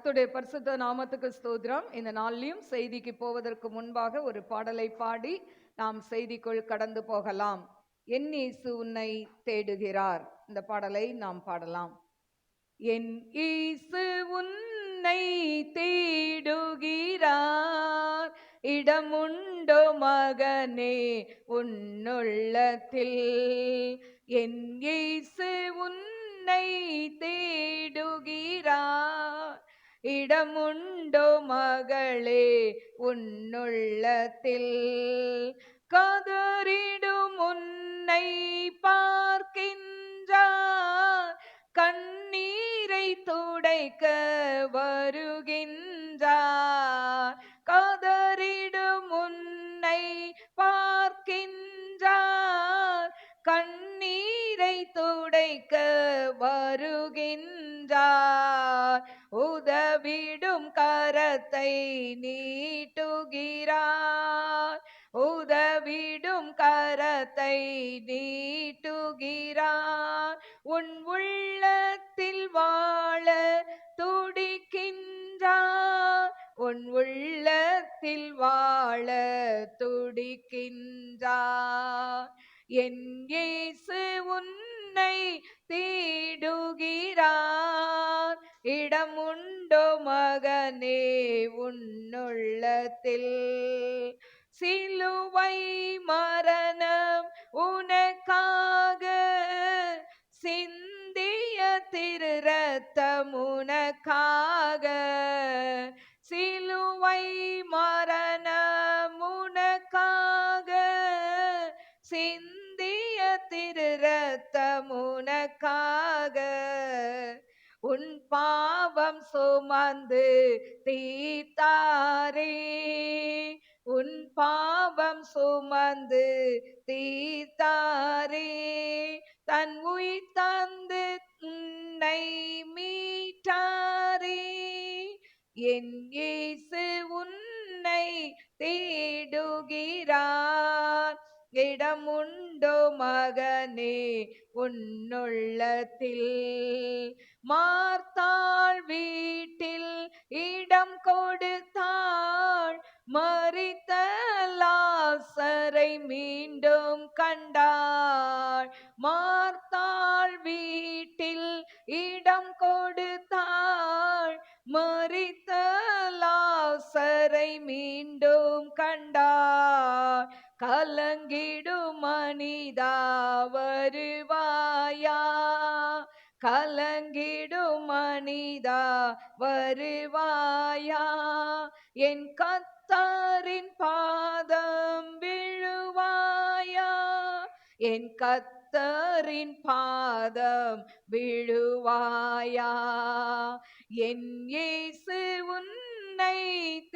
கர்த்தருடைய பரிசுத்த நாமத்துக்கு ஸ்தோத்திரம். இந்த நாளிலும் செய்திக்கு போவதற்கு முன்பாக ஒரு பாடலை பாடி நாம் செய்திக்குள் கடந்து போகலாம். என் இயேசு உன்னை தேடுகிறார். இந்த பாடலை நாம் பாடலாம். என் இயேசு உன்னை தேடுகிறார், இடமுண்டோ மகனே உன்னுள்ளத்தில். என் இயேசு உன்னை தேடுகிறார், இடமுண்டோ மகளே உன்னுள்ளத்தில். கதறிடும் உன்னை பார்க்கின்றார், கண்ணீரை துடைக்க வருகின்றார். கதறிடும் உன்னை பார்க்கின்றார், கண்ணீரை துடைக்க வருகின்றார். உதவிடும் கரத்தை நீட்டுகிறார், உதவிடும் கரத்தை நீட்டுகிறார். உன் உள்ளத்தில் வாழ துடிக்கின்றார், உன் உள்ளத்தில் வாழ துடிக்கின்றார். என் இயேசு உன்னை தேடுகிறார், இடமுண்டோ மகனே உன்னுள்ளத்தில். சிலுவை மரணம் உனக்காக சிந்திய திரு ரத்தம் உனக்காக, சிலுவை மரணம் உனக்காக சிந்திய திரு ரத்தம் உனக்காக. உன் பாவம் சுமந்து தீர்த்தாரே, உன் பாவம் சுமந்து தீர்த்தாரே. தன் உயிர் தந்து உன்னை மீட்டாரே. என் இயேசு உன்னை தேடுகிறார், இடமுண்டோ மகனே உன்னுள்ளத்தில். மார்த்தாள் வீட்டில் இடம் கொடுத்தாள், மரித்த லாசரை மீண்டும் கண்டாள். மார்த்தாள் வீட்டில் இடம் கொடுத்தாள், மரித்த லாசரை மீண்டும் கண்டாள். கலங்கிடும் மனிதா வருவாயா, கலங்கிடும் மனிதா வருவாயா. என் கர்த்தரின் பாதம் விழுவாயா, என் கர்த்தரின் பாதம் விழுவாயா. என் இயேசு உன்னை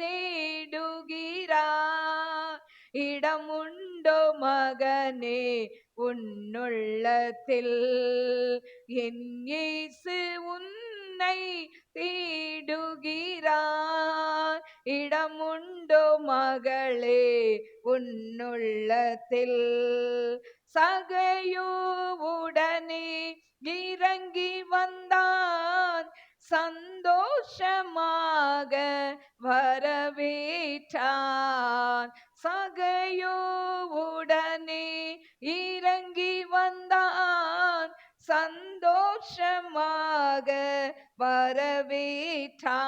தேடுகிறார், இடமுண்டோ மகனே உன்னுள்ளத்தில். என் இயேசு உன்னை தேடுகிறார், இடமுண்டோ மகளே உன்னுள்ளத்தில். சகையோ உடனே இறங்கி வந்தான், சந்தோஷமாக வரவேற்றான். சகையோ உடனே இறங்கி வந்தான், சந்தோஷமாக வரவேற்றான்.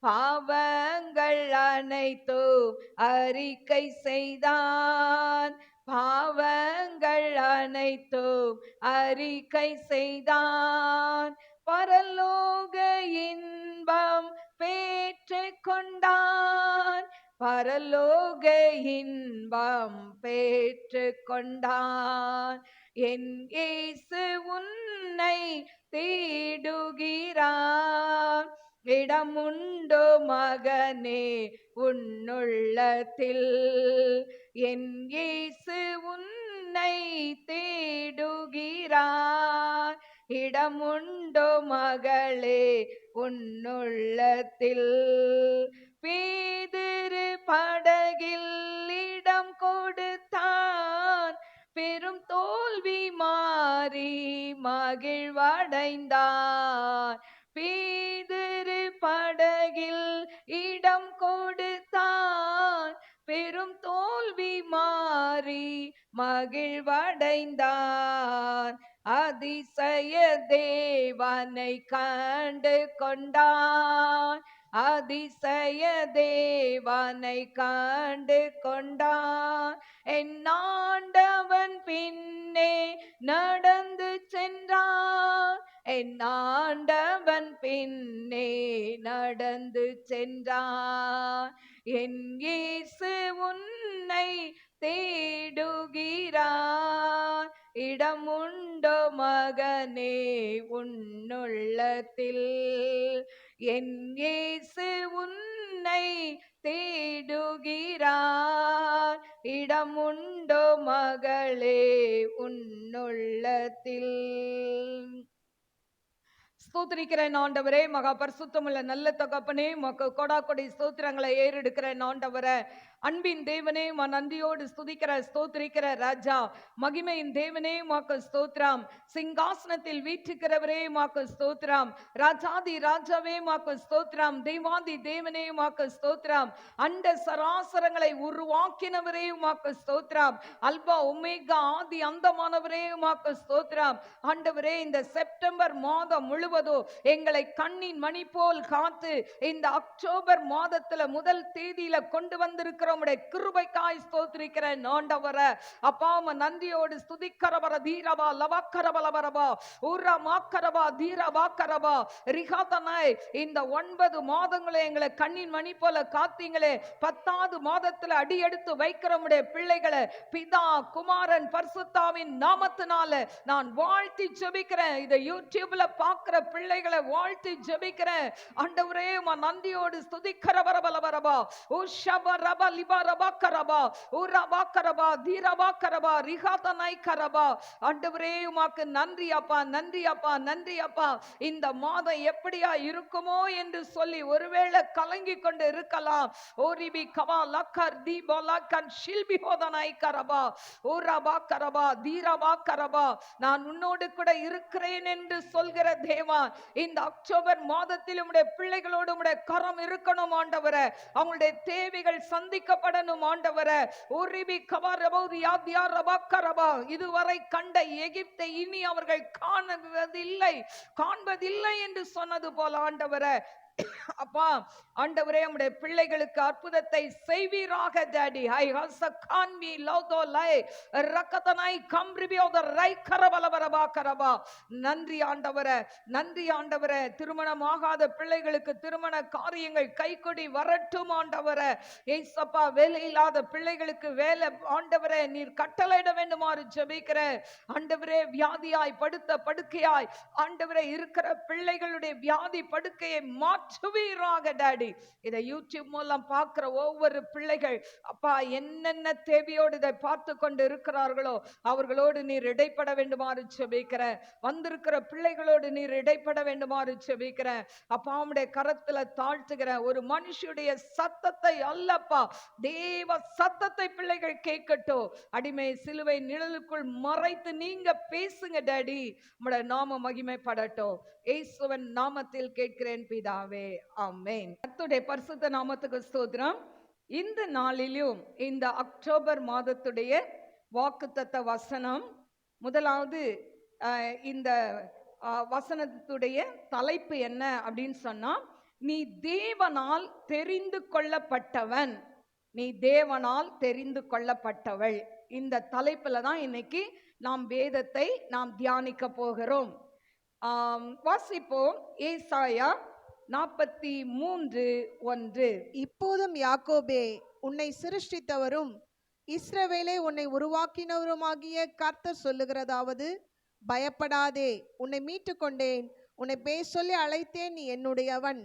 பாவங்கள் அனைத்தும் அறிக்கை செய்தான், பாவங்கள் அனைத்தும் அறிக்கை செய்தான். பரலோக இன்பம் பெற்று கொண்டான், பரலோக இன்பம் பெற்று கொண்டான். என் இயேசு உன்னை தேடுகிறார், இடமுண்டோ மகனே உன்னுள்ளத்தில். என் இயேசு உன்னை தேடுகிறார், இடமுண்டோ மகளே உன்னுள்ளத்தில். பேதுரு படகில் இடம் கொடுத்தான், பெரும் தோல்வி மாறி மகிழ்வடைந்தான். பேதுரு இடம் கொடுத்தான், பெரும் தோல்வி மாறி மகிழ்வடைந்தான். அதிசய தேவனை கண்டு கொண்டான், அதிசய தேவனை கண்டு கொண்டான். என் ஆண்டவன் பின்னே நடந்து சென்றான், என் ஆண்டவன் பின்னே நடந்து சென்றான். என் இயேசு உன்னை தேடுகிறான், இடமுண்டோ மகனே உன்னுள்ளத்தில். என் இயேசு உன்னை தேடுகிறான், இடமுண்டோ மகளே உன்னுள்ளத்தில். ஸ்தோத்திரிக்கிறேன் ஆண்டவரே, மகா பரிசுத்தமுள்ள நல்ல தகப்பனே, உமக்கு கொடா கொடி ஸ்தோத்திரங்களை ஏறெடுக்கிறேன் ஆண்டவரே. அன்பின் தேவனே, நன்றியோடு ஸ்துதிக்கிற ஸ்தோத்திரிக்கிற ராஜா, மகிமையின் தேவனே உமக்கு ஸ்தோத்திரம். சிங்காசனத்தில் வீற்றுக்கிறவரே உமக்கு ஸ்தோத்திரம். ராஜாதி ராஜாவே உமக்கு ஸ்தோத்திரம். தெய்வாதி தேவனே உமக்கு ஸ்தோத்திரம். அண்ட சராசரங்களை உருவாக்கினவரே உமக்கு ஸ்தோத்திரம். அல்பா ஒமேகா ஆதி அந்தமானவரே உமக்கு ஸ்தோத்திரம். ஆண்டவரே, இந்த செப்டம்பர் மாதம் முழுவதும் எங்களை கண்ணின் மணி போல் காத்து இந்த அக்டோபர் மாதத்துல முதல் தேதியில கொண்டு வந்திருக்கிற உம்முடைய கிருபைக்காய் ஸ்தோத்திரிக்கிறேன் ஆண்டவரே. அப்பா, நன்றியோடு ஸ்துதிக்கிறவர தீரவா லவக்கரவலவரவா ஊரா மாக்கரவா தீரவா கரவா ரிகாதனாய். இந்த 9 மாதங்களை எங்களை கண்ணின் மணி போல காத்தீங்களே, 10வது மாதத்துல அடியெடுத்து வைக்கிற உம்முடைய பிள்ளைகளை பிதா குமாரன் பரிசுத்தாவின் நாமத்தினால நான் வாழ்த்தி ஜெபிக்கிறேன். இதை யூடியூப்ல பார்க்கிற பிள்ளைகளை வாழ்த்தி ஜெபிக்கிறேன் ஆண்டவரே. நன்றியோடு ஸ்துதிக்கிறவரவலவரவா உஷபரப லிபரபா கரபா ஊரபா கரபா தீரபா கரபா ரிகாதனாய் கரபா. ஆண்டவரே, உமக்கு நன்றி அப்பா, நன்றி அப்பா, நன்றி அப்பா. இந்த மாதம் எப்படியா இருக்குமோ என்று சொல்லி ஒருவேளை கலங்கி கொண்டு இருக்கலாம். ஓரிபி கவா லக்கர் தீபோலா கன் ஷில்பி ஹோதனாய் கரபா ஊரபா கரபா தீரபா கரபா. நான் உன்னோடு கூட இருக்கிறேன் என்று சொல்கிற தேவன், இந்த அக்டோபர் மாதத்தில் உம்முடைய பிள்ளைகளோடு உம்முடைய கரம் இருக்கணும் ஆண்டவரே. அவங்களுடைய தேவைகள் சந்திக்கப்படணும் ஆண்டவரே. ஓரிபி கவா ரபௌதி யாத்யா ரபா கரபா. இதுவரை கண்ட எகிப்தை இனி அவர்கள் காண்பதில்லை என்று சொன்னது போல ஆண்டவரே, அப்பா ஆண்டவரே, உம்முடைய பிள்ளைகளுக்கு அற்புதத்தை செய்வீராக டாடி. ஐ ஹஸ் அ கான்மி லோதோ லை ரக்கதனாய் கம்ரிபியோ த ரை கரவலவரபா கரபா. நன்றி ஆண்டவரே, நன்றி ஆண்டவரே. திருமணம் ஆகாத பிள்ளைகளுக்கு திருமண காரியங்கள் கைகூடி வரட்டும் ஆண்டவரே. ஏசப்பா, வேலை இல்லாத பிள்ளைகளுக்கு வேலை ஆண்டவரே நீர் கட்டளையிட வேண்டுமாறு ஜெபிக்கிறேன் ஆண்டவரே. வியாதியாய் படுத்த படுக்கையாய் ஆண்டவரே இருக்கிற பிள்ளைகளுடைய வியாதி படுக்கையை மாற்றுவீராக டாடி. இதை யூடியூப் மூலம் பார்க்கிற ஒவ்வொரு பிள்ளைகள் அப்பா, என்னென்ன தேவையோடு இதை பார்த்து கொண்டு இருக்கிறார்களோ அவர்களோடு நீர் இடைப்பட வேண்டுமாறு ஜெபிக்கிறேன். வந்திருக்கிற பிள்ளைகளோடு நீர் இடைப்பட வேண்டுமாறு ஜெபிக்கிறேன் அப்பா. உம்முடைய கரத்துல தாழ்த்துகிறேன். ஒரு மனுஷனுடைய சத்தத்தை அல்லப்பா, தேவ சத்தத்தை பிள்ளைகள் கேட்கட்டும். அடிமை சிலுவை நிழலுக்குள் மறைத்து நீங்க பேசுங்க டாடி. உம்முடைய நாம மகிமைப்படட்டும். இயேசுவின் நாமத்தில் கேட்கிறேன் பிதாவே, ஆமென். கர்த்தருடைய பரிசுத்த நாமத்துக்கு ஸ்தோத்திரம். இந்த நாளிலும் இந்த அக்டோபர் மாதத்துடைய வாக்குத்தத்த வசனம், முதலாவது இந்த வசனத்துடைய தலைப்பு என்ன அப்படின்னு சொன்னா, நீ தேவனால் தெரிந்து கொள்ளப்பட்டவன், நீ தேவனால் தெரிந்து கொள்ளப்பட்டவள். இந்த தலைப்புல தான் இன்னைக்கு நாம் வேதத்தை நாம் தியானிக்க போகிறோம். வாசிப்போம். ஏசாயா 43:1. இப்போதும் யாக்கோபே, உன்னை சிருஷ்டித்தவரும் இஸ்ரவேலை உன்னை உருவாக்கினவருமாகிய கர்த்தர் சொல்லுகிறதாவது, பயப்படாதே, உன்னை மீட்டு கொண்டேன், உன்னை பேர் சொல்லி அழைத்தேன், நீ என்னுடையவன்.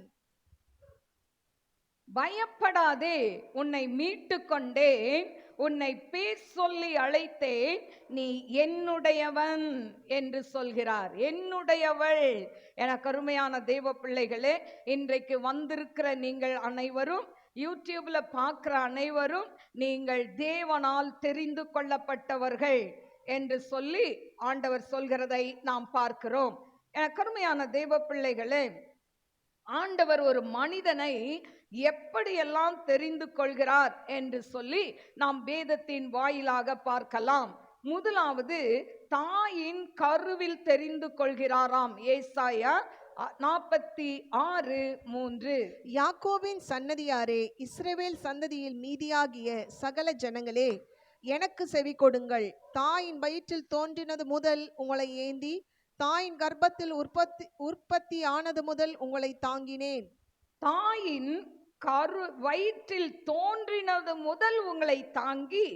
பயப்படாதே, உன்னை மீட்டு கொண்டேன், உன்னை பேர் சொல்லி அழைத்தேன், நீ என்னுடையவன் என்று சொல்கிறார். என்னுடையவள் என கருமையான தேவ பிள்ளைகளே, இன்றைக்கு வந்திருக்கிற நீங்கள் அனைவரும், யூடியூப்ல பார்க்கிற அனைவரும், நீங்கள் தேவனால் தெரிந்து கொள்ளப்பட்டவர்கள் என்று சொல்லி ஆண்டவர் சொல்கிறதை நாம் பார்க்கிறோம். என கருமையான தேவ பிள்ளைகளே, ஆண்டவர் ஒரு மனிதனை எப்படியெல்லாம் தெரிந்து கொள்கிறார் என்று சொல்லி நாம் வேதத்தின் வாயிலாக பார்க்கலாம். முதலாவது, தாயின் கருவில் தெரிந்து கொள்கிறாராம். ஏசாயா 46:3. யாக்கோபின் சன்னதியாரே, இஸ்ரவேல் சந்ததியில் மீதியாகிய சகல ஜனங்களே, எனக்கு செவி கொடுங்கள். தாயின் வயிற்றில் தோன்றினது முதல் உங்களை ஏந்தி, தாயின் கர்ப்பத்தில் உற்பத்தி ஆனது முதல் உங்களை தாங்கினேன். தாயின் வயிற்றில் தோன்றினது முதல் உங்களை தாங்கி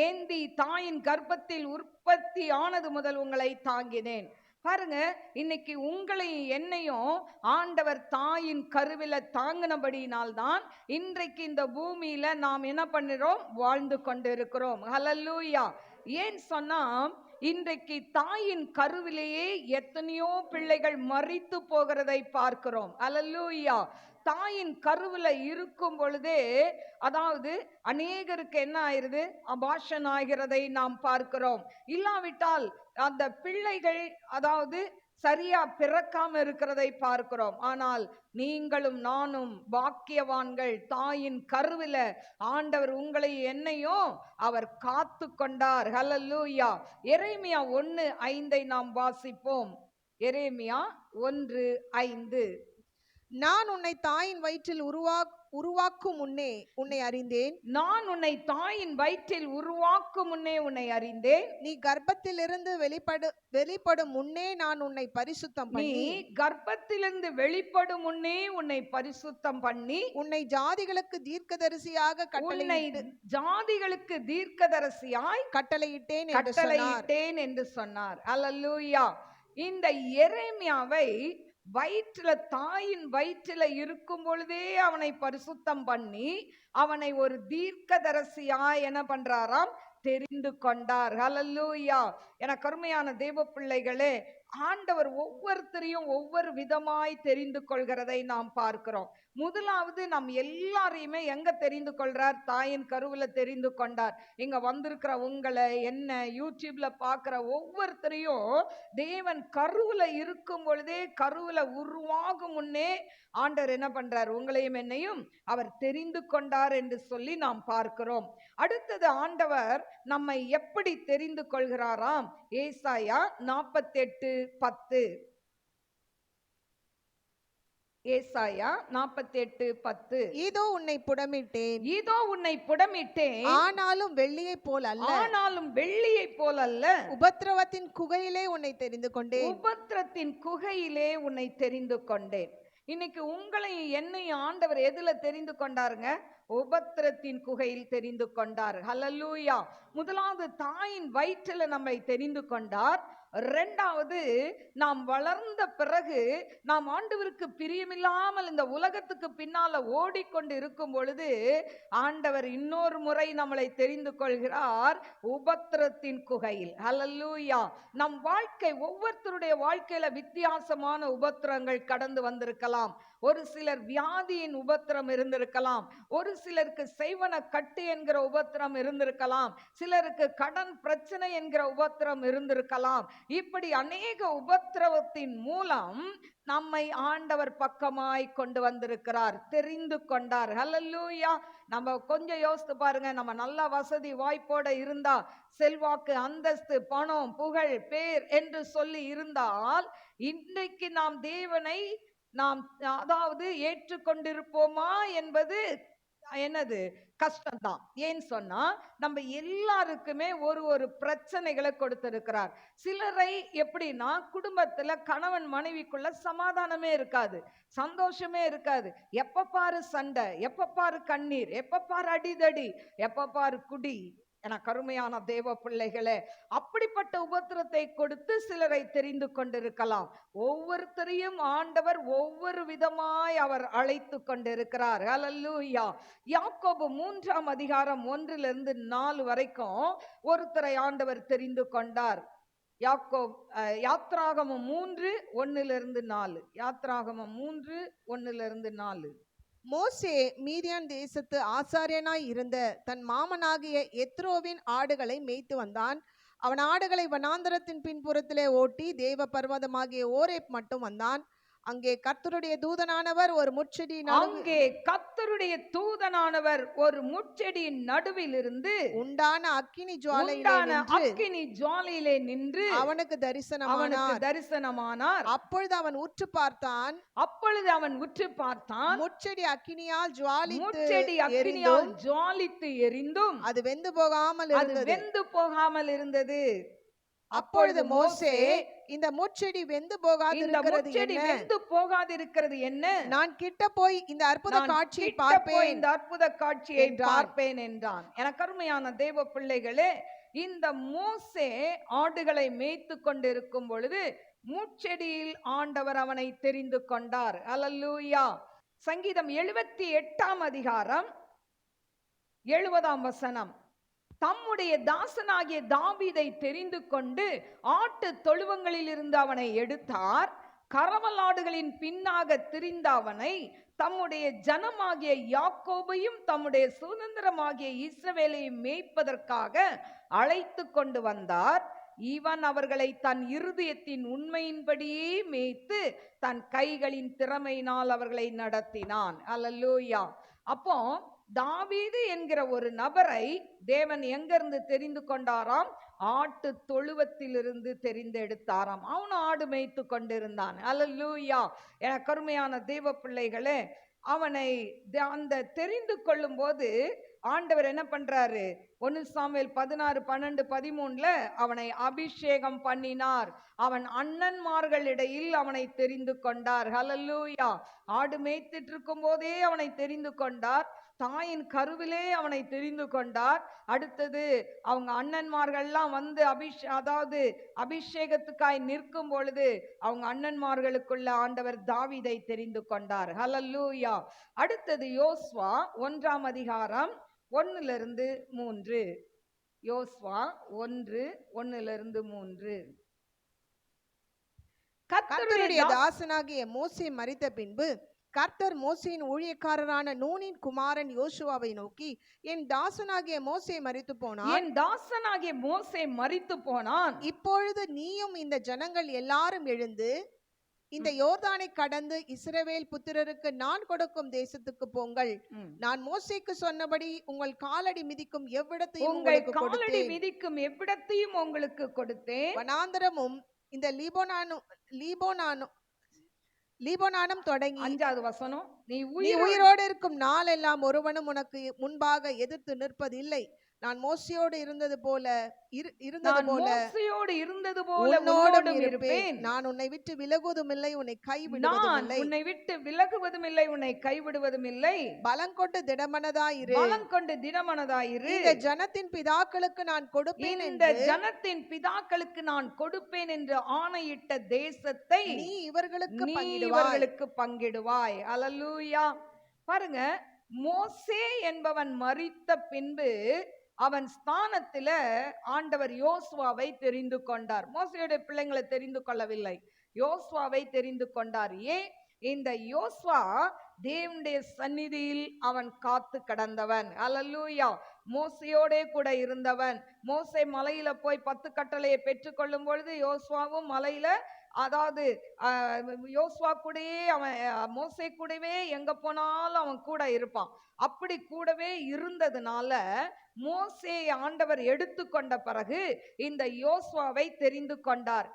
ஏந்தி, தாயின் கர்ப்பத்தில் உற்பத்தி ஆனது முதல் உங்களை தாங்கினேன். பாருங்க, இன்னைக்கு உங்களை என்னையும் ஆண்டவர் தாயின் கருவில தாங்கினபடியினால்தான் இன்றைக்கு இந்த பூமியில நாம் என்ன பண்ணுறோம், வாழ்ந்து கொண்டு இருக்கிறோம். ஹல்லேலூயா. ஏன் சொன்னா, இன்றைக்கு தாயின் கருவிலேயே எத்தனையோ பிள்ளைகள் மரித்து போகிறதை பார்க்கிறோம். ஹல்லேலூயா. தாயின் கருவில இருக்கும் பொழுதே, அதாவது அநேகருக்கு என்ன ஆயிருது, அபார்ஷன் ஆகிறதை நாம் பார்க்கிறோம். இல்லாவிட்டால் அந்த பிள்ளைகள் அதாவது சரியா பிறக்காம இருக்கிறதை பார்க்கிறோம். ஆனால் நீங்களும் நானும் பாக்கியவான்கள். தாயின் கருவில ஆண்டவர் உங்களை என்னையும் அவர் காத்து கொண்டார். ஹல்லேலூயா. எரேமியா 1:5 நாம் வாசிப்போம். எரேமியா 1:5. நான் உன்னை தாயின் வயிற்றில் உருவாக்கும் முன்னே உன்னை அறிந்தேன். நான் உன்னை தாயின் வயிற்றில் உருவாக்கும் முன்னே உன்னை அறிந்தேன். நீ கர்ப்பத்திலிருந்து வெளிப்படும் முன்னே நான் உன்னை பரிசுத்தம் பண்ணி, நீ கர்ப்பத்திலிருந்து வெளிப்படும் முன்னே உன்னை பரிசுத்தம் பண்ணி, உன்னை ஜாதிகளுக்கு தீர்க்கதரிசியாக ஜாதிகளுக்கு தீர்க்கதரிசியாய் கட்டளையிட்டேன் என்று சொன்னார். அல்லேலூயா. இந்த எரேமியாவை தாயின் வயிற்றில இருக்கும் பொழுதே அவனை பரிசுத்தம் பண்ணி அவனை ஒரு தீர்க்கதரிசியாய் என்ன பண்றாராம், தெரிந்து கொண்டார். ஹல்லேலூயா. என கருமையான தேவ பிள்ளைகளே, ஆண்டவர் ஒவ்வொருத்தரையும் ஒவ்வொரு விதமாய் தெரிந்து கொள்கிறதை நாம் பார்க்கிறோம். முதலாவது, நம் எல்லாரையுமே எங்க தெரிந்து கொள்றார், தாயின் கருவில தெரிந்து கொண்டார். இங்க வந்திருக்கிற உங்களை, என்ன யூடியூப்ல பார்க்கிற ஒவ்வொருத்தரையும் தேவன் கருவில இருக்கும் பொழுதே, கருவில உருவாகும் முன்னே ஆண்டவர் என்ன பண்றார், உங்களையும் என்னையும் அவர் தெரிந்து கொண்டார் என்று சொல்லி நாம் பார்க்கிறோம். அடுத்தது, ஆண்டவர் நம்மை எப்படி தெரிந்து கொள்கிறாராம். ஏசாயா 48:10. ஏசாயா 48:10. இதோ உன்னை புடமிட்டேன், இதோ உன்னை புடமிட்டேன், ஆனாலும் வெள்ளியை போல் அல்ல, ஆனாலும் வெள்ளியை போல் அல்ல, உபத்திரவத்தின் குகையிலே உன்னை தெரிந்து கொண்டேன், உபத்திரத்தின் குகையிலே உன்னை தெரிந்து கொண்டேன். இன்னைக்கு உங்களை என்னையும் ஆண்டவர் எதுல தெரிந்து கொண்டாருங்க, உபத்திரத்தின் குகையில் தெரிந்து கொண்டார். ஹல்லேலூயா. முதலாவது, தாயின் வயிற்றில் நம்மை தெரிந்து கொண்டார். இரண்டாவது, நாம் வளர்ந்த பிறகு நாம் ஆண்டவருக்கு பிரியமில்லாமல் இந்த உலகத்துக்கு பின்னால ஓடிக்கொண்டு இருக்கும் பொழுது ஆண்டவர் இன்னொரு முறை நம்மளை தெரிந்து கொள்கிறார், உபத்திரத்தின் குகையில். ஹல்லேலூயா. நம் வாழ்க்கை, ஒவ்வொருத்தருடைய வாழ்க்கையில வித்தியாசமான உபத்திரங்கள் கடந்து வந்திருக்கலாம். ஒரு சிலர் வியாதியின் உபத்திரம் இருந்திருக்கலாம், ஒரு சிலருக்கு செய்வன கட்டு என்கிற உபத்திரம் இருந்திருக்கலாம், சிலருக்கு கடன் பிரச்சனை என்கிற உபத்திரம் இருந்திருக்கலாம். இப்படி அநேக உபத்திரவத்தின் மூலம் நம்மை ஆண்டவர் பக்கமாய் கொண்டு வந்திருக்கிறார், தெரிந்து கொண்டார். ஹல்லேலூயா. நம்ம கொஞ்சம் யோசித்து பாருங்க, நம்ம நல்ல வசதி வாய்ப்போட இருந்தா, செல்வாக்கு, அந்தஸ்து, பணம், புகழ், பேர் என்று சொல்லி இருந்தால், இன்றைக்கு நாம் தேவனை அதாவது ஏற்றுக்கொண்டிருப்போமா என்பது என்னது, கஷ்டம்தான். ஏன்னு சொன்னா, நம்ம எல்லாருக்குமே ஒரு பிரச்சனைகளை கொடுத்திருக்கிறார். சிலரை எப்படின்னா, குடும்பத்துல கணவன் மனைவிக்குள்ள சமாதானமே இருக்காது, சந்தோஷமே இருக்காது. எப்ப பாரு சண்டை, எப்ப பாரு கண்ணீர், எப்ப பாரு அடிதடி, எப்ப பாரு குடி. என கருமையான தேவ பிள்ளைகளே, அப்படிப்பட்ட உபத்திரத்தை கொடுத்து சிலரை தெரிந்து கொண்டிருக்கலாம். ஒவ்வொருத்தரையும் ஆண்டவர் ஒவ்வொரு விதமாய் அவர் அழைத்து கொண்டிருக்கிறார். ஹல்லேலூயா. யாக்கோபு 3:1-4 வரைக்கும் ஒருத்தரை ஆண்டவர் தெரிந்து கொண்டார். யாத்ராகமம் 3:1-4. யாத்ராகமம் 3:1-4. மோசே மீதியான் தேசத்து ஆசாரியனாய் இருந்த தன் மாமனாகிய எத்ரோவின் ஆடுகளை மேய்த்து வந்தான். அவன் ஆடுகளை வனாந்தரத்தின் பின்புறத்திலே ஓட்டி தேவ பர்வதமாகிய ஓரேப் மட்டும் வந்தான். அங்கே கர்த்தருடைய தூதனானவர் ஒரு முட்செடி அங்கே கர்த்தருடைய தூதனானவர் ஒரு முட்செடியின் நடுவில் இருந்து உண்டான அக்கினி ஜுவாலையிலே உண்டான நின்று அக்கினி ஜுவாலையிலே நின்று அவனுக்கு தரிசனமானார். தரிசனமானார். அப்பொழுது அவன் உற்று பார்த்தான். அப்பொழுது அவன் உற்று பார்த்தான். முட்செடி அக்கினியால் ஜுவாலித்து முட்செடி அக்கினியால் ஜுவாலித்து எரிந்தும் அது வெந்து போகாமல் அது இருந்தது. வெந்து போகாமல் இருந்தது. அப்பொழுது மோசே, இந்த முட்செடி வெந்து போகாதிருக்கிறது என்ன? வெந்து போகாதிருக்கிறது என்ன? நான் கிட்ட போய் இந்த அற்புத காட்சியை கிட்ட பார்ப்பேன், போய் இந்த அற்புத காட்சியை பார்ப்பேன் என்றான். எனக்கு அருமையான தேவ பிள்ளைகளே, இந்த மோசே ஆடுகளை மேய்த்து கொண்டிருக்கும் பொழுது முட்செடியில் ஆண்டவர் அவனை தெரிந்து கொண்டார். அல்லேலூயா. சங்கீதம் 78 அதிகாரம் 70 வசனம். தம்முடைய தாசனாகிய தாவீதை தெரிந்து கொண்டு ஆட்டு தொழுவங்களில் இருந்து அவனை எடுத்தார். கறவலாடுகளின் பின்னாக திரிந்த அவனை தம்முடைய ஜனமாகிய யாக்கோபையும் தம்முடைய சுதந்திரமாகிய இஸ்ரவேலையும் மேய்ப்பதற்காக அழைத்து கொண்டு வந்தார். இவன் அவர்களை தன் இருதயத்தின் உண்மையின்படியே மேய்த்து தன் கைகளின் திறமையினால் அவர்களை நடத்தினான். அல்லேலூயா. அப்போ தாவீது என்கிற ஒரு நபரை தேவன் எங்கிருந்து தெரிந்து கொண்டாராம்? ஆட்டு தொழுவத்திலிருந்து தெரிந்தெடுத்தாராம். அவனும் ஆடு மேய்த்து கொண்டிருந்தான். அல்லேலூயா. எனக்கு அருமையான தேவ பிள்ளைகளே, அவனை அந்த தெரிந்து கொள்ளும் போது ஆண்டவர் என்ன பண்றாரு? 1 சாமுவேல் 16, 12, 13 அவனை அபிஷேகம் பண்ணினார். அவன் அண்ணன்மார்களிடையில் அவனை தெரிந்து கொண்டார். ஹல்லேலூயா. ஆடு மேய்த்திட்டு இருக்கும் போதே அவனை தெரிந்து கொண்டார். தாயின் கருவிலே அவனை தெரிந்து கொண்டார். அடுத்தது அவங்க அண்ணன்மார்கள்லாம் வந்து அபிஷேகத்துக்காய் நிற்கும் பொழுது அவங்க அண்ணன்மார்களுக்குள்ள ஆண்டவர் தாவீதை தெரிந்து கொண்டார். ஹல்லேலூயா. அடுத்தது யோசுவா 1 அதிகாரம் 1-3. யோசுவா 1:1-3. கர்த்தருடைய தாசனாகிய மோசே மரித்த பின்பு கர்த்தர் மோசேயின் ஊழியக்காரரான நூனின் குமாரன் யோசுவாவை நோக்கி, என் தாசனாகிய மோசே மரித்து போனான். இப்பொழுது நீயும் இந்த ஜனங்கள் எல்லாரும் எழுந்து இந்த யோர்தானை கடந்து இஸ்ரவேல் புத்திரருக்கு நான் கொடுக்கும் தேசத்துக்கு போங்கள். நான் மோசேக்கு சொன்னபடி உங்கள் காலடி மிதிக்கும் எவ்விடத்தையும் உங்களுக்கு கொடுத்தேன். வனாந்தரமும் இந்த லீபோனானும் தொடங்கி 5வது வசனம், நீ உயிரோடு இருக்கும் நாளெல்லாம் ஒருவனும் உனக்கு முன்பாக எதிர்த்து நிற்பதில்லை. நான் மோசேயோடு இருந்தது போல உன்னோடும் இருப்பேன். நான் உன்னை விட்டு விலகுவதும் இல்லை, உன்னை கைவிடுவதும் இல்லை. பலம் கொண்டு திடமனதாயிரு. இந்த ஜனத்தின் பிதாக்களுக்கு நான் கொடுப்பேன் என்று ஆணையிட்ட தேசத்தை நீ இவர்களுக்கு பங்கிடுவாய். அல்லேலூயா. பாருங்க, மோசே என்பவன் மரித்த பின்பு அவன் ஸ்தானத்துல ஆண்டவர் யோசுவாவை தெரிந்து கொண்டார். மோசேயுடைய பிள்ளைங்களை தெரிந்து கொள்ளவில்லை, யோசுவாவை தெரிந்து கொண்டார். ஏன்? இந்த யோசுவா தேவனுடைய சந்நிதியில் அவன் காத்து கடந்தவன். அல்லேலூயா. மோசையோடே கூட இருந்தவன். மோசே மலையில போய் 10 கட்டளையை பெற்றுக்கொள்ளும் பொழுது யோசுவாவும் மலையில, யோசுவா கூடயே அவன், மோசே கூடவே எங்க போனாலும் அவன் கூட இருப்பான். அப்படி கூடவே இருந்ததுனால மோசே ஆண்டவர் எடுத்துக்கொண்ட பிறகு இந்த யோசுவாவை தெரிந்து கொண்டார்.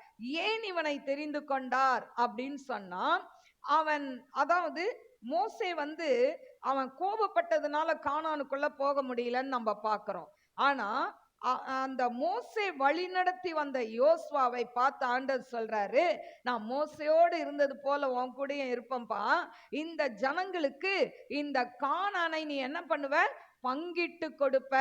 ஏன் இவனை தெரிந்து கொண்டார் அப்படின்னு சொன்னா, அவன் மோசே அவன் கோபப்பட்டதுனால கானானுக்குள்ள போக முடியலன்னு நம்ம பார்க்கிறோம். ஆனா அந்த மோசே வழி நடத்தி வந்த யோசுவாவை பார்த்து ஆண்டவர் சொல்றாரு, நான் மோசையோடு இருந்தது போல உன் கூடயும் இருப்பேன்பா. இந்த ஜனங்களுக்கு இந்த கானானை நீ என்ன பண்ணுவ? பங்கிட்டு கொடுப்ப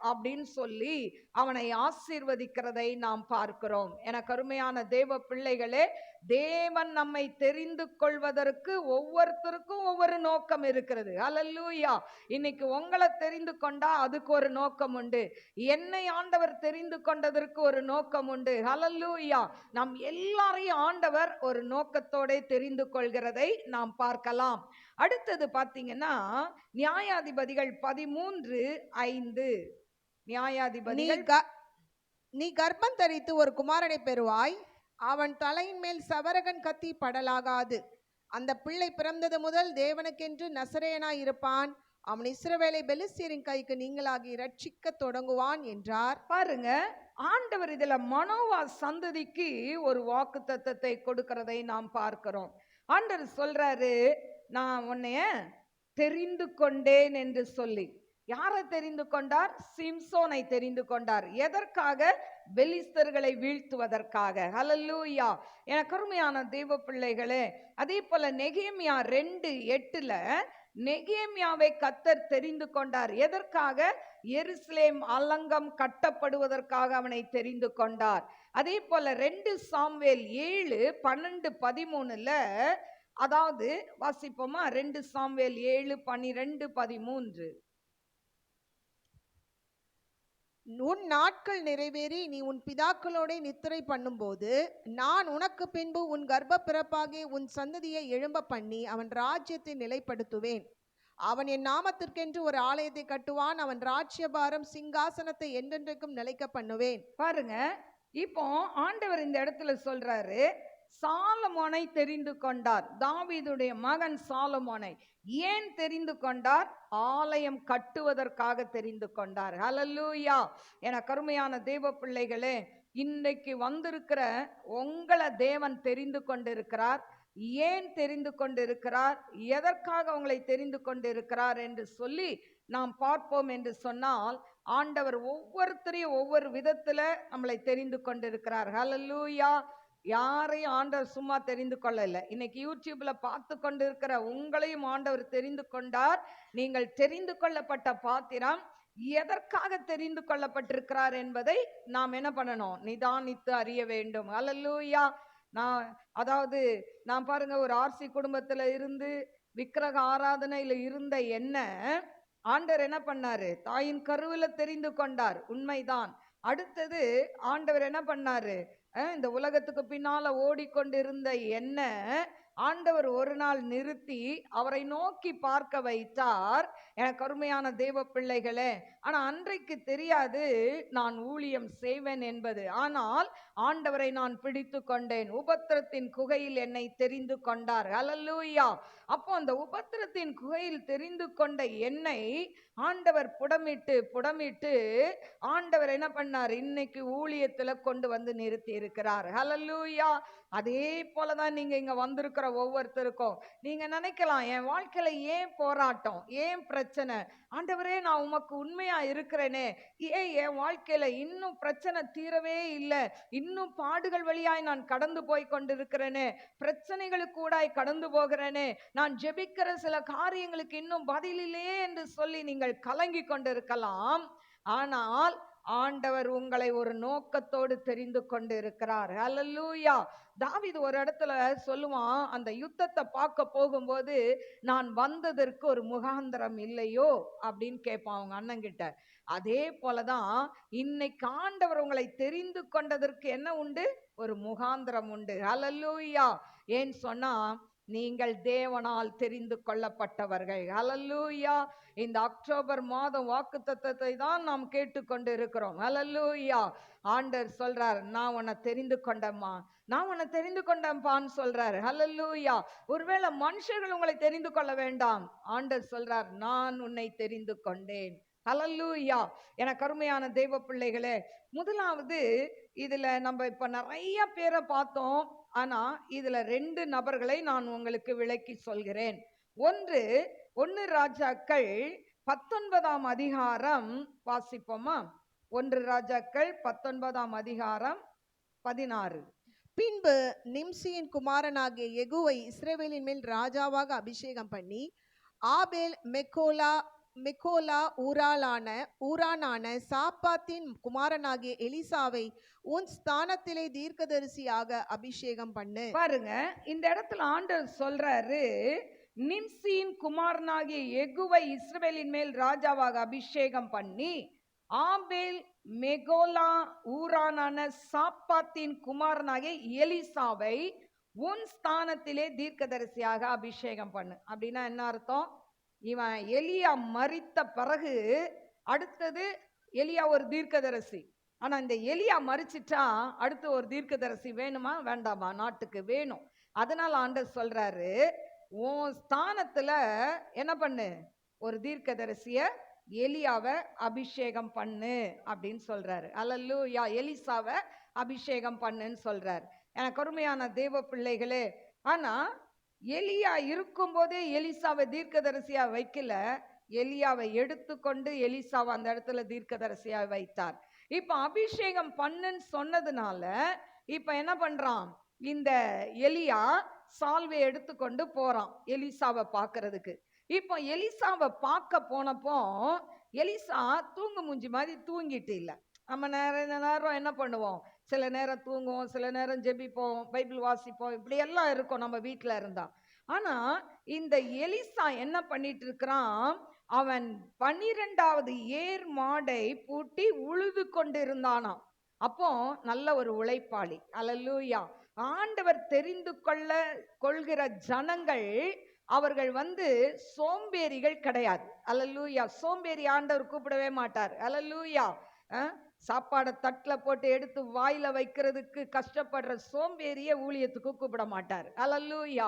அப்படின்னு சொல்லி அவனை ஆசீர்வதிக்கிறதை நாம் பார்க்கிறோம். எனக்கு அருமையான தேவ பிள்ளைகளே, தேவன் நம்மை தெரிந்து கொள்வதற்கு ஒவ்வொருத்தருக்கும் ஒவ்வொரு நோக்கம் இருக்கிறது. அல்லேலூயா. இன்னைக்கு உங்களை தெரிந்து கொண்டா அதுக்கு ஒரு நோக்கம் உண்டு. என்னை ஆண்டவர் தெரிந்து கொண்டதற்கு ஒரு நோக்கம் உண்டு. அல்லேலூயா. நம் எல்லாரையும் ஆண்டவர் ஒரு நோக்கத்தோட தெரிந்து கொள்கிறதை நாம் பார்க்கலாம். அடுத்தது பாத்தீங்கன்னா நியாயாதிபதிகள் 13:5. நியாயாதிபதிகள், நீ கர்ப்பம் தரித்து ஒரு குமாரனை பெறுவாய். அவன் தலையின் மேல் சவரகன் கத்தி படலாகாது. அந்த பிள்ளை பிறந்தது முதல் தேவனுக்கென்று நசரேயனாய் இருப்பான். அவன் இஸ்ரவேலை பெலிஸ்தியரின் கைக்கு நீங்களாகி ரட்சிக்க தொடங்குவான் என்றார். பாருங்க, ஆண்டவர் இதுல மனோவா சந்ததிக்கு ஒரு வாக்குத்தத்தத்தை கொடுக்கிறதை நாம் பார்க்கிறோம். ஆண்டவர் சொல்றாரு, நான் உன்னைய தெரிந்து கொண்டேன் என்று சொல்லி. யாரை தெரிந்து கொண்டார்? சிம்சோனை தெரிந்து கொண்டார். எதற்காக? பெலிஸ்தர்களை வீழ்த்துவதற்காக. ஹல்லேலூயா. எனக்கு அருமையான தேவ பிள்ளைகளே, அதே போல நெகேமியா 2:8 நெகேமியாவை கர்த்தர் தெரிந்து கொண்டார். எதற்காக? எருசலேம் அலங்கம் கட்டப்படுவதற்காக அவனை தெரிந்து கொண்டார். அதே போல 2 சாமுவேல் 7:12-13 அதாவது வாசிப்போமா? 2 சாமுவேல் 7:12-13. உன் நாட்கள் நிறைவேறி நீ உன் பிதாக்களோட நித்திரை பண்ணும்போது நான் உனக்கு பின்பு உன் கர்ப்ப பிறப்பாகி உன் சந்ததியை எழும்ப பண்ணி அவன் ராஜ்யத்தை நிலைப்படுத்துவேன். அவன் என் நாமத்திற்கென்று ஒரு ஆலயத்தை கட்டுவான். அவன் ராஜ்யபாரம் சிங்காசனத்தை என்றென்றைக்கும் நிலைக்க பண்ணுவேன். பாருங்க, இப்போ ஆண்டவர் இந்த இடத்துல சொல்றாரு, சாலமோனை தெரிந்து கொண்டார். தாவீதுடைய மகன் சாலமோனை ஏன் தெரிந்து கொண்டார்? ஆலயம் கட்டுவதற்காக தெரிந்து கொண்டார். ஹல்லேலூயா. என கருமையான தேவ பிள்ளைகளே, இன்றைக்கு வந்திருக்கிற உங்களை தேவன் தெரிந்து கொண்டிருக்கிறார். ஏன் தெரிந்து கொண்டிருக்கிறார்? எதற்காக உங்களை தெரிந்து கொண்டிருக்கிறார் என்று சொல்லி நாம் பார்ப்போம் என்று சொன்னால், ஆண்டவர் ஒவ்வொருத்தரையும் ஒவ்வொரு விதத்துல நம்மளை தெரிந்து கொண்டிருக்கிறார். ஹல்லேலூயா. யாரையும் ஆண்டவர் சும்மா தெரிந்து கொள்ளல. இன்னைக்கு யூடியூப்ல பார்த்து கொண்டிருக்கிற உங்களையும் ஆண்டவர் தெரிந்து கொண்டார். நீங்கள் தெரிந்து கொள்ளப்பட்ட பாத்திரம். எதற்காக தெரிந்து கொள்ளப்பட்டிருக்கிறார் என்பதை நாம் என்ன பண்ணணும்? நிதானித்து அறிய வேண்டும். ஹல்லேலூயா. நான் பாருங்க, ஒரு ஆர்சி குடும்பத்துல இருந்து விக்கிரக ஆராதனையில இருந்த என்ன ஆண்டவர் என்ன பண்ணாரு? தாயின் கருவில தெரிந்து கொண்டார். உண்மைதான். அடுத்தது ஆண்டவர் என்ன பண்ணாரு? இந்த உலகத்துக்கு பின்னால ஓடிக்கொண்டிருந்த என்ன ஆண்டவர் ஒரு நாள் நிறுத்தி அவரை நோக்கி பார்க்க வைத்தார். எனக்கு அருமையான தேவ பிள்ளைகளே, ஆனா அன்றைக்கு தெரியாது நான் ஊழியம் செய்வேன் என்பது. ஆனால் ஆண்டவரை நான் பிடித்து கொண்டேன். உபத்திரத்தின் குகையில் என்னை தெரிந்து கொண்டார். ஹல்லேலூயா. அப்போ அந்த உபத்திரத்தின் குகையில் தெரிந்து கொண்ட என்னை ஆண்டவர் புடமிட்டு ஆண்டவர் என்ன பண்ணார்? இன்னைக்கு ஊழியத்துல கொண்டு வந்து நிறுத்தி இருக்கிறார். ஹல்லேலூயா. அதே போலதான் நீங்க இங்க வந்திருக்கிற ஒவ்வொருத்தருக்கும் நீங்க நினைக்கலாம், என் வாழ்க்கையில ஏன் போராட்டம், ஏன் பிரச்சனை? ஆண்டவரே, நான் உமக்கு உண்மையா இருக்கிறேனே, ஏன் என் வாழ்க்கையில இன்னும் பிரச்சனை தீரவே இல்லை? இன்னும் பாடுகள் வழியாய் நான் கடந்து போய் கொண்டிருக்கிறேனே, பிரச்சனைகளுக்கு கூடாய் கடந்து போகிறேனே, நான் ஜெபிக்கிற சில காரியங்களுக்கு இன்னும் பதில் இல்லையே என்று சொல்லி நீங்கள் கலங்கி கொண்டிருக்கலாம். ஆனால் ஆண்டவர் உங்களை ஒரு நோக்கத்தோடு தெரிந்து கொண்டு இருக்கிறார். ஹல்லேலூயா. தாவீது ஒரு இடத்துல சொல்லுவான், அந்த யுத்தத்தை பார்க்க போகும்போது, நான் வந்ததற்கு ஒரு முகாந்திரம் இல்லையோ அப்படின்னு கேட்பான் அவங்க அண்ணன் கிட்ட. அதே போலதான் இன்னைக்கு ஆண்டவர் உங்களை தெரிந்து கொண்டதற்கு என்ன உண்டு? ஒரு முகாந்திரம் உண்டு. ஹல்லேலூயா. ஏன் சொன்னா, நீங்கள் தேவனால் தெரிந்து கொள்ளப்பட்டவர்கள். ஹல்லேலூயா. இந்த அக்டோபர் மாதம் வாக்குத்தத்தத்தை தான் நாம் கேட்டுக்கொண்டு இருக்கிறோம். ஹல்லேலூயா. ஆண்டவர் சொல்றார், நான் உன்னை தெரிந்து கொண்டேம்மா, நான் உன்னை தெரிந்து கொண்டேன்பான்னு சொல்றாரு. ஹல்லேலூயா. ஒருவேளை மனுஷர்கள் உங்களை தெரிந்து கொள்ள வேண்டாம். ஆண்டவர் சொல்றார், நான் உன்னை தெரிந்து கொண்டேன். ஹல்லேலூயா. எனக்கு அருமையான தெய்வ பிள்ளைகளே, முதலாவது இதுல நம்ம இப்ப நிறைய பேரை பார்த்தோம். ஆனா இதுல 2 நபர்களை நான் உங்களுக்கு விளக்கி சொல்கிறேன். ஒன்று ராஜாக்கள் 19ஆம் அதிகாரம் வாசிப்போமா? 1 ராஜாக்கள் 19ஆம் அதிகாரம் 16. பின்பு நிம்சியின் குமாரனாகிய யெகூவை இஸ்ரவேலின் மேல் ராஜாவாக அபிஷேகம் பண்ணி ஆபேல் மெகோலா ஊரானான சாப்பாத்தின் குமாரனாகிய எலிசாவை உன் ஸ்தானத்திலே தீர்க்கதரிசியாக அபிஷேகம் பண்ணு. பாருங்க, இந்த இடத்துல ஆண்டவர் சொல்றாரு, நிம்சியின் குமாரனாகிய யெகூவை இஸ்ரவேலின் மேல் ராஜாவாக அபிஷேகம் பண்ணி ஆபேல் மெகோலா ஊரானான சாப்பாத்தின் குமாரனாகிய எலிசாவை உன் ஸ்தானத்திலே தீர்க்கதரிசியாக அபிஷேகம் பண்ணு. அப்படின்னா என்ன அர்த்தம்? இவன் எலியா மரித்த பிறகு அடுத்தது எலியா ஒரு தீர்க்கதரிசி. ஆனா இந்த எலியா மரிச்சிட்டா அடுத்து ஒரு தீர்க்கதரிசி வேணுமா வேண்டாமா? நாட்டுக்கு வேணும். அதனால ஆண்டவர் சொல்றாரு, உன் ஸ்தானத்துல என்ன பண்ணு, ஒரு தீர்க்கதரிசிய எலியாவை அபிஷேகம் பண்ணு அப்படின்னு சொல்றாரு. அல்லேலூயா. எலிசாவை அபிஷேகம் பண்ணுன்னு சொல்றாரு. எனக்கு அருமையான தேவ பிள்ளைகளே, ஆனா எலியா இருக்கும்போதே எலிசாவை தீர்க்கதரிசியா வைக்கல, எலியாவை எடுத்துக்கொண்டு எலிசாவை அந்த இடத்துல தீர்க்கதரிசியா வைத்தார். இப்ப அபிஷேகம் பண்ணுன்னு சொன்னதுனால இப்ப என்ன பண்றான், இந்த எலியா சால்வை எடுத்துக்கொண்டு போறான் எலிசாவை பார்க்கிறதுக்கு. இப்போ எலிசாவை பார்க்க போனப்போ எலிசா தூங்கு மூஞ்சி மாதிரி தூங்கிட்டு இல்லை. நம்ம நேரம் என்ன பண்ணுவோம், சில நேரம் தூங்குவோம், சில நேரம் ஜெபிப்போம், பைபிள் வாசிப்போம், இப்படி எல்லாம் இருக்கும் நம்ம வீட்டில் இருந்தா. ஆனா இந்த எலிசா என்ன பண்ணிட்டு இருக்கிறான், அவன் 12வது ஏர் மாடை பூட்டி உழுது கொண்டு இருந்தானாம். அப்போ நல்ல ஒரு உழைப்பாளி. அல்லேலூயா. ஆண்டவர் தெரிந்து கொள்கிற ஜனங்கள் அவர்கள் சோம்பேறிகள் கிடையாது. அல்லேலூயா. சோம்பேறி ஆண்டவர் கூப்பிடவே மாட்டார். அல்லேலூயா. சாப்பாடை தட்டில் போட்டு எடுத்து வாயில வைக்கிறதுக்கு கஷ்டப்படுற சோம்பேறிய ஊழியத்துக்கு கூப்பிட மாட்டார். அல்லேலூயா.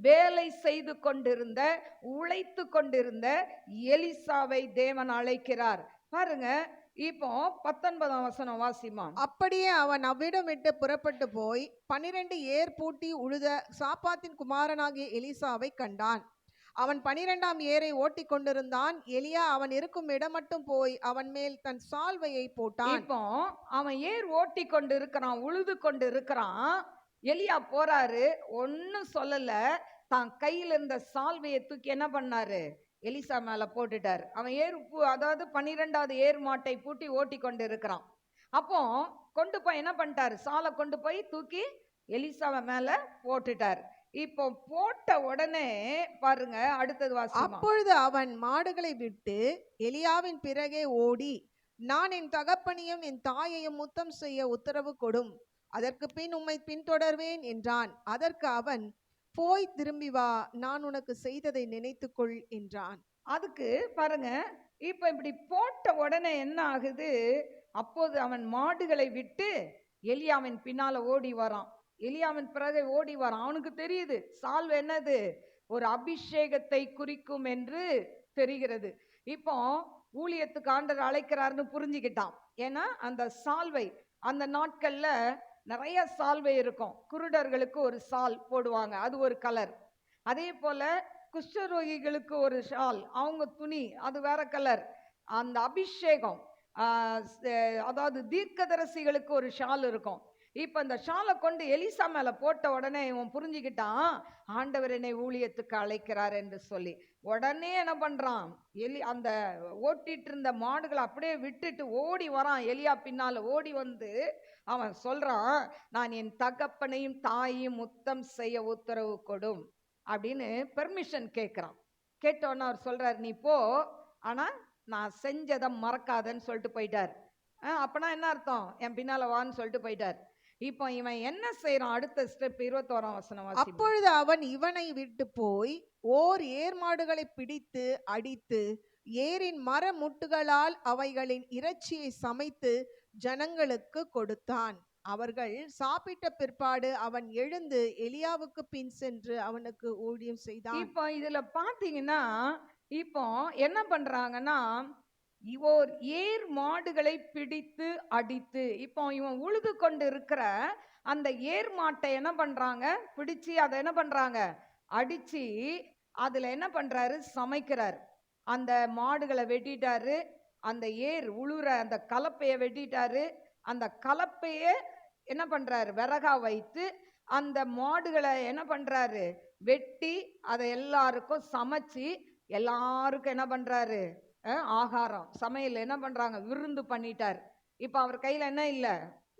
வேலை செய்து கொண்டிருந்த, உழைத்து கொண்டிருந்த எலிசாவை தேவன் அழைக்கிறார். பாருங்க, இப்போ 19ஆம் வசனம் வாசிமா. அப்படியே அவன் அவ்விடம் விட்டு புறப்பட்டு போய் 12 ஏர் பூட்டி உழுத சாப்பாத்தின் குமாரனாகிய எலிசாவை கண்டான். அவன் 12ஆம் ஏரை ஓட்டி கொண்டிருந்தான். எலியா அவன் இருக்கும் இடம் மட்டும் போய் அவன் மேல் தன் சால்வையை போட்டான். இப்போ அவன் ஏர் ஓட்டி கொண்டு இருக்கிறான், உழுது கொண்டு இருக்கிறான். எலியா போறாரு, ஒன்னும் சொல்லல, தான் கையில் இருந்த சால்வையை தூக்கி என்ன பண்ணாரு, எலிசா மேல போட்டுட்டார். அவன் அதாவது 12வது ஏர் மாட்டை பூட்டி ஓட்டி கொண்டு இருக்கிறான். அப்போ கொண்டு போய் என்ன பண்ணிட்டாரு, சாலை கொண்டு போய் தூக்கி எலிசாவை மேல போட்டுட்டார். இப்போ போட்ட உடனே பாருங்க அடுத்தது வாசி. அப்பொழுது அவன் மாடுகளை விட்டு எலியாவின் பிறகே ஓடி, நான் என் தகப்பனையும் என் தாயையும் முத்தம் செய்ய உத்தரவு கொடும், அதற்கு பின் உம்மை பின்தொடர்வேன் என்றான். அதற்கு அவன், போய் திரும்பி வா, நான் உனக்கு செய்ததை நினைத்துக்கொள் என்றான். அதுக்கு பாருங்க, இப்ப இப்படி போட்ட உடனே என்ன ஆகுது, அப்போது அவன் மாடுகளை விட்டு எலியாவின் பின்னால ஓடி வரான். எலியாவின் பிறகு ஓடி வரான். அவனுக்கு தெரியுது சால்வை என்னது, ஒரு அபிஷேகத்தை குறிக்கும் என்று தெரிகிறது. இப்போ ஊழியத்துக்கு ஆண்டவர் அழைக்கிறாருன்னு புரிஞ்சுக்கிட்டான். ஏன்னா அந்த சால்வை, அந்த நாட்கள்ல நிறைய சால்வை இருக்கும். குருடர்களுக்கு ஒரு சால் போடுவாங்க, அது ஒரு கலர். அதே போல குஷ்டரோகிகளுக்கு ஒரு ஷால், அவங்க துணி, அது வேற கலர். அந்த அபிஷேகம், அதாவது தீர்க்கதரிசிகளுக்கு ஒரு ஷால் இருக்கும். இப்ப இந்த ஷாலை கொண்டு எலிசா மேல போட்ட உடனே இவன் புரிஞ்சுக்கிட்டான், ஆண்டவர் என்னை ஊழியத்துக்கு அழைக்கிறார் என்று சொல்லி. உடனே என்ன பண்றான், அந்த ஓட்டிட்டு இருந்த மாடுகளை அப்படியே விட்டுட்டு ஓடி வரான். எலியா பின்னால ஓடி வந்து அவன் சொல்றான், நான் என் தகப்பனையும் தாயையும் முத்தம் செய்ய உத்தரவு கொடும் அப்படின்னு பெர்மிஷன் கேட்கிறான். கேட்டோன்னு அவர் சொல்றாரு, நீ போ, ஆனா நான் செஞ்சதை மறக்காதன்னு சொல்லிட்டு போயிட்டார். அப்பனா என்ன அர்த்தம், என் பின்னால வான்னு சொல்லிட்டு போயிட்டார். இப்போ இவன் என்ன செய்யறான், அடுத்த ஸ்டெப் 21ஆம் வசனம். அப்பொழுது அவன் இவனை விட்டு போய் ஓர் ஏர் மாடுகளை பிடித்து அடித்து ஏரின் மர முட்டுகளால் அவைகளின் இறைச்சியை சமைத்து ஜனங்களுக்கு கொடுத்தான். அவர்கள் சாப்பிட்ட பிற்பாடு அவன் எழுந்து எலியாவுக்கு பின் சென்று அவனுக்கு ஊழியம் செய்தான். இப்போ இதுல பாத்தீங்கன்னா, இப்போ என்ன பண்றாங்கன்னா, இவோர் ஏர் மாடுகளை பிடித்து அடித்து, இப்போ இவன் உழுது கொண்டு இருக்கிற அந்த ஏர் மாட்டை என்ன பண்றாங்க, பிடிச்சு அதை என்ன பண்றாங்க, அடிச்சு அதுல என்ன பண்றாரு, சமைக்கிறார். அந்த மாடுகளை வெட்டிட்டாரு, அந்த ஏர் உழுற அந்த கலப்பையை வெட்டிட்டாரு. அந்த கலப்பையை என்ன பண்றாரு, விறகா வைத்து அந்த மாடுகளை என்ன பண்றாரு, வெட்டி அதை எல்லாருக்கும் சமைச்சு எல்லாருக்கும் என்ன பண்றாரு, ஆகாரம் சமையல் என்ன பண்றாங்க, விருந்து பண்ணிட்டார். இப்ப அவர் கையில என்ன இல்லை,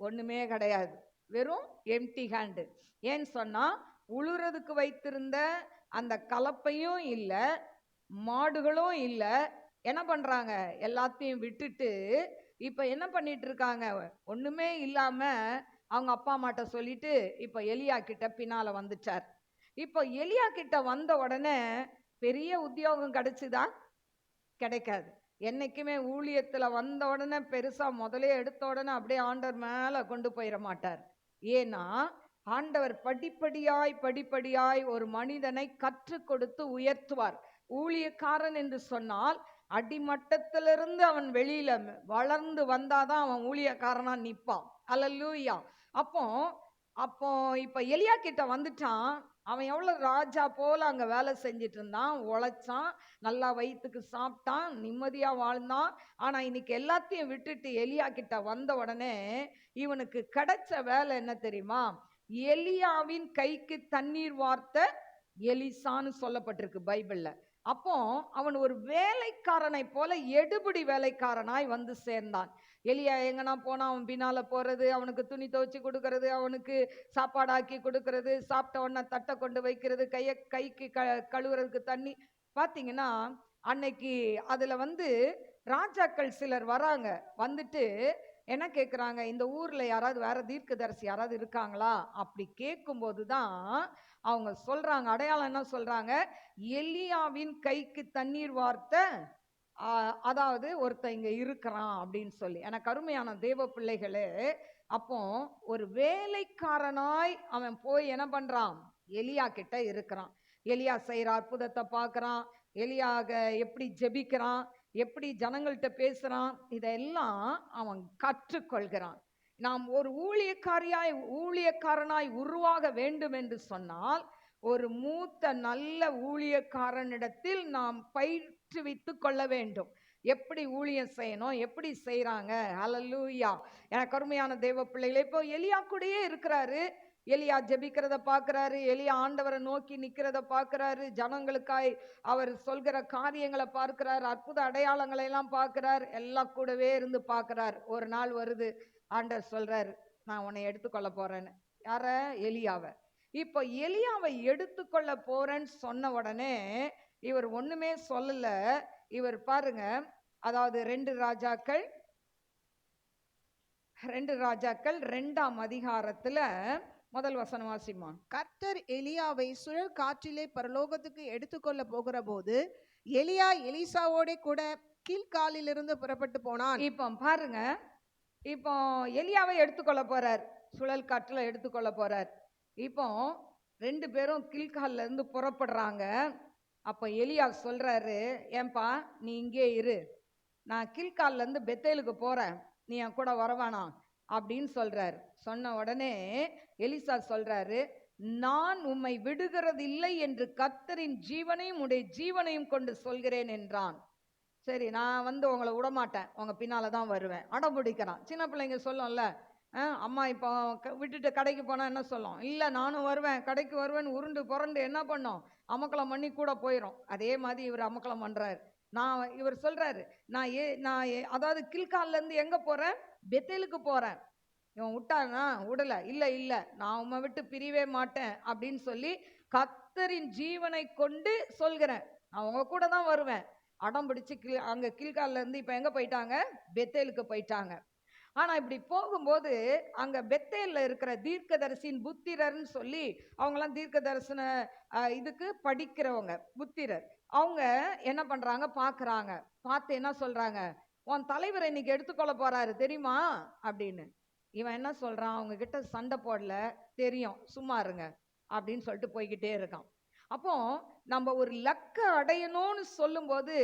ஒண்ணுமே கிடையாது, வெறும் எம்டி ஹேண்டு. ஏன்னு சொன்னா உழுறதுக்கு வைத்திருந்த அந்த கலப்பையும் இல்லை, மாடுகளும் இல்லை. என்ன பண்றாங்க, எல்லாத்தையும் விட்டுட்டு இப்ப என்ன பண்ணிட்டு இருக்காங்க, ஒண்ணுமே இல்லாம அவங்க அப்பா அம்மாட்ட சொல்லிட்டு இப்ப எலியா கிட்ட பின்னால வந்துட்டார். இப்போ எலியா கிட்ட வந்த உடனே பெரிய உத்தியோகம் கிடைச்சுதா, கிடைக்காது. என்னைக்குமே ஊழியத்துல வந்த உடனே பெருசா முதலே எடுத்த உடனே அப்படியே ஆண்டவர் மேல கொண்டு போயிட மாட்டார். ஏன்னா ஆண்டவர் படிப்படியாய் ஒரு மனிதனை கற்றுக் கொடுத்து உயர்த்துவார். ஊழியக்காரன் என்று சொன்னால் அடிமட்டத்திலிருந்து அவன் வெளியில வளர்ந்து வந்தாதான் அவன் ஊழியக்காரனா நிப்பான். அல்லேலூயா. அப்போ அப்போ இப்ப எலியா கிட்ட வந்துட்டான். அவன் எவ்வளவு ராஜா போல அங்க வேலை செஞ்சிட்டு இருந்தான், உழைச்சான், நல்லா வயிற்றுக்கு சாப்பிட்டான், நிம்மதியா வாழ்ந்தான். ஆனா இன்னைக்கு எல்லாத்தையும் விட்டுட்டு எலியா கிட்ட வந்த உடனே இவனுக்கு கிடைச்ச வேலை என்ன தெரியுமா? எலியாவின் கைக்கு தண்ணீர் வார்த்த எலிசான்னு சொல்லப்பட்டிருக்கு பைபிள்ல. அப்போ அவன் ஒரு வேலைக்காரனை போல எடுபிடி வேலைக்காரனாய் வந்து சேர்ந்தான். எலியா எங்கன்னா போனா அவன் பின்னால போறது, அவனுக்கு துணி துவைச்சு கொடுக்கறது, அவனுக்கு சாப்பாடு ஆக்கி கொடுக்கறது, சாப்பிட்ட உடனே தட்டை கொண்டு வைக்கிறது, கைக்கு கழுவுறதுக்கு தண்ணி. பாத்தீங்கன்னா அன்னைக்கு அதுல ராஜாக்கள் சிலர் வராங்க. வந்துட்டு என்ன கேட்குறாங்க, இந்த ஊர்ல யாராவது வேற தீர்க்கதரிசி யாராவது இருக்காங்களா அப்படி கேட்கும்போது தான் அவங்க சொல்றாங்க, அடையாளம் என்ன சொல்றாங்க, எலியாவின் கைக்கு தண்ணீர் வார்த்த அதாவது ஒருத்தன் இங்க இருக்கிறான் அப்படின்னு சொல்லி. எனக்கு அருமையான தேவ பிள்ளைகளே, அப்போ ஒரு வேலைக்காரனாய் அவன் போய் என்ன பண்றான், எலியா கிட்ட இருக்கிறான். எலியா செய்யற அற்புதத்தை பார்க்கறான், எலியாக எப்படி ஜெபிக்கிறான், எப்படி ஜனங்கள்கிட்ட பேசுறான், இதெல்லாம் அவன் கற்றுக்கொள்கிறான். நாம் ஒரு ஊழியக்காரனாய் உருவாக வேண்டும் என்று சொன்னால் ஒரு மூத்த நல்ல ஊழியக்காரனிடத்தில் நாம் பயிற்றுவித்துக் கொள்ள வேண்டும். எப்படி ஊழியம் செய்யணும், எப்படி செய்யறாங்க. ஹல்லேலூயா. எனக்கு அருமையான தேவ பிள்ளைகளே, இப்போ எலியா கூடயே இருக்கிறாரு. எலியா ஜெபிக்கிறத பார்க்கிறாரு, எலியா ஆண்டவரை நோக்கி நிக்கிறத பார்க்கிறாரு, ஜனங்களுக்காய் அவர் சொல்கிற காரியங்களை பார்க்கிறார், அற்புத அடையாளங்களை எல்லாம் பார்க்கிறார், எல்லாம் கூடவே இருந்து பார்க்கிறார். ஒரு நாள் வருது, ஆண்டவர் சொல்றாரு, நான் உன்னை எடுத்துக்கொள்ள போறேன்னு. யார? எலியாவை. இப்போ எலியாவை எடுத்துக்கொள்ள போறேன்னு சொன்ன உடனே இவர் ஒண்ணுமே சொல்லல. இவர் பாருங்க, அதாவது 2 ராஜாக்கள் 2ஆம் அதிகாரத்துல முதல் வசனம் வாசிமா. கர்த்தர் எலியாவை சுழல் காற்றிலே பரலோகத்துக்கு எடுத்துக்கொள்ள போகிற போது எலியா எலிசாவோட கூட கீழ்காலிலிருந்து புறப்பட்டு போனான். இப்போ பாருங்க, இப்போ எலியாவை எடுத்துக்கொள்ள போறார், சுழல் காற்றுல எடுத்துக்கொள்ள போறார். இப்போ 2 பேரும் கீழ்கால்ல இருந்து புறப்படுறாங்க. அப்போ எலியா சொல்றாரு, ஏன்பா நீ இங்கே இரு, நான் கீழ்கால்ல இருந்து பெத்தேலுக்கு போறேன், நீ என் கூட வரவேணாம் அப்படின்னு சொல்றாரு. சொன்ன உடனே எலிசா சொல்றாரு, நான் உம்மை விடுகிறது இல்லை என்று கர்த்தரின் ஜீவனையும் உடைய ஜீவனையும் கொண்டு சொல்கிறேன் என்றான். சரி, நான் உங்களை விடமாட்டேன், உங்க பின்னாலதான் வருவேன். அடம் பிடிக்கிறான். சின்ன பிள்ளைங்க சொல்லும்ல, அம்மா இப்போ விட்டுட்டு கடைக்கு போனா என்ன சொல்லும், இல்லை நானும் வருவேன், கடைக்கு வருவேன், உருண்டு புரண்டு என்ன பண்ணோம், அமக்கலம் பண்ணி கூட போயிடும். அதே மாதிரி இவர் அமக்கலம் பண்றாரு. இவர் சொல்றாரு, அதாவது கில்கால்ல இருந்து எங்க போறேன், பெத்தேலுக்கு போறேன். இவன் விட்டானா? விடல. இல்லை நான் உம்மை விட்டு பிரியவே மாட்டேன் அப்படின்னு சொல்லி கர்த்தரின் ஜீவனை கொண்டு சொல்கிறேன், நான் உங்க கூட தான் வருவேன். அடம் பிடிச்சு அங்க கில்கால்ல இருந்து இப்ப எங்க போயிட்டாங்க, பெத்தேலுக்கு போயிட்டாங்க. ஆனா இப்படி போகும்போது அங்க பெத்தேல்ல இருக்கிற தீர்க்கதரிசியின் புத்திரர்னு சொல்லி அவங்கெல்லாம் தீர்க்க தரிசன இதுக்கு படிக்கிறவங்க, புத்திரர். அவங்க என்ன பண்றாங்க, பாக்குறாங்க. பார்த்து என்ன சொல்றாங்க, உன் தலைவர் இன்னைக்கு எடுத்துக்கொள்ள போறாரு தெரியுமா அப்படின்னு. இவன் என்ன சொல்றான், அவங்க கிட்ட சண்டை போடல, தெரியும், சும்மா இருங்க அப்படின்னு சொல்லிட்டு போய்கிட்டே இருக்கான். அப்போ நம்ம ஒரு லக்க அடையணும்னு சொல்லும் போது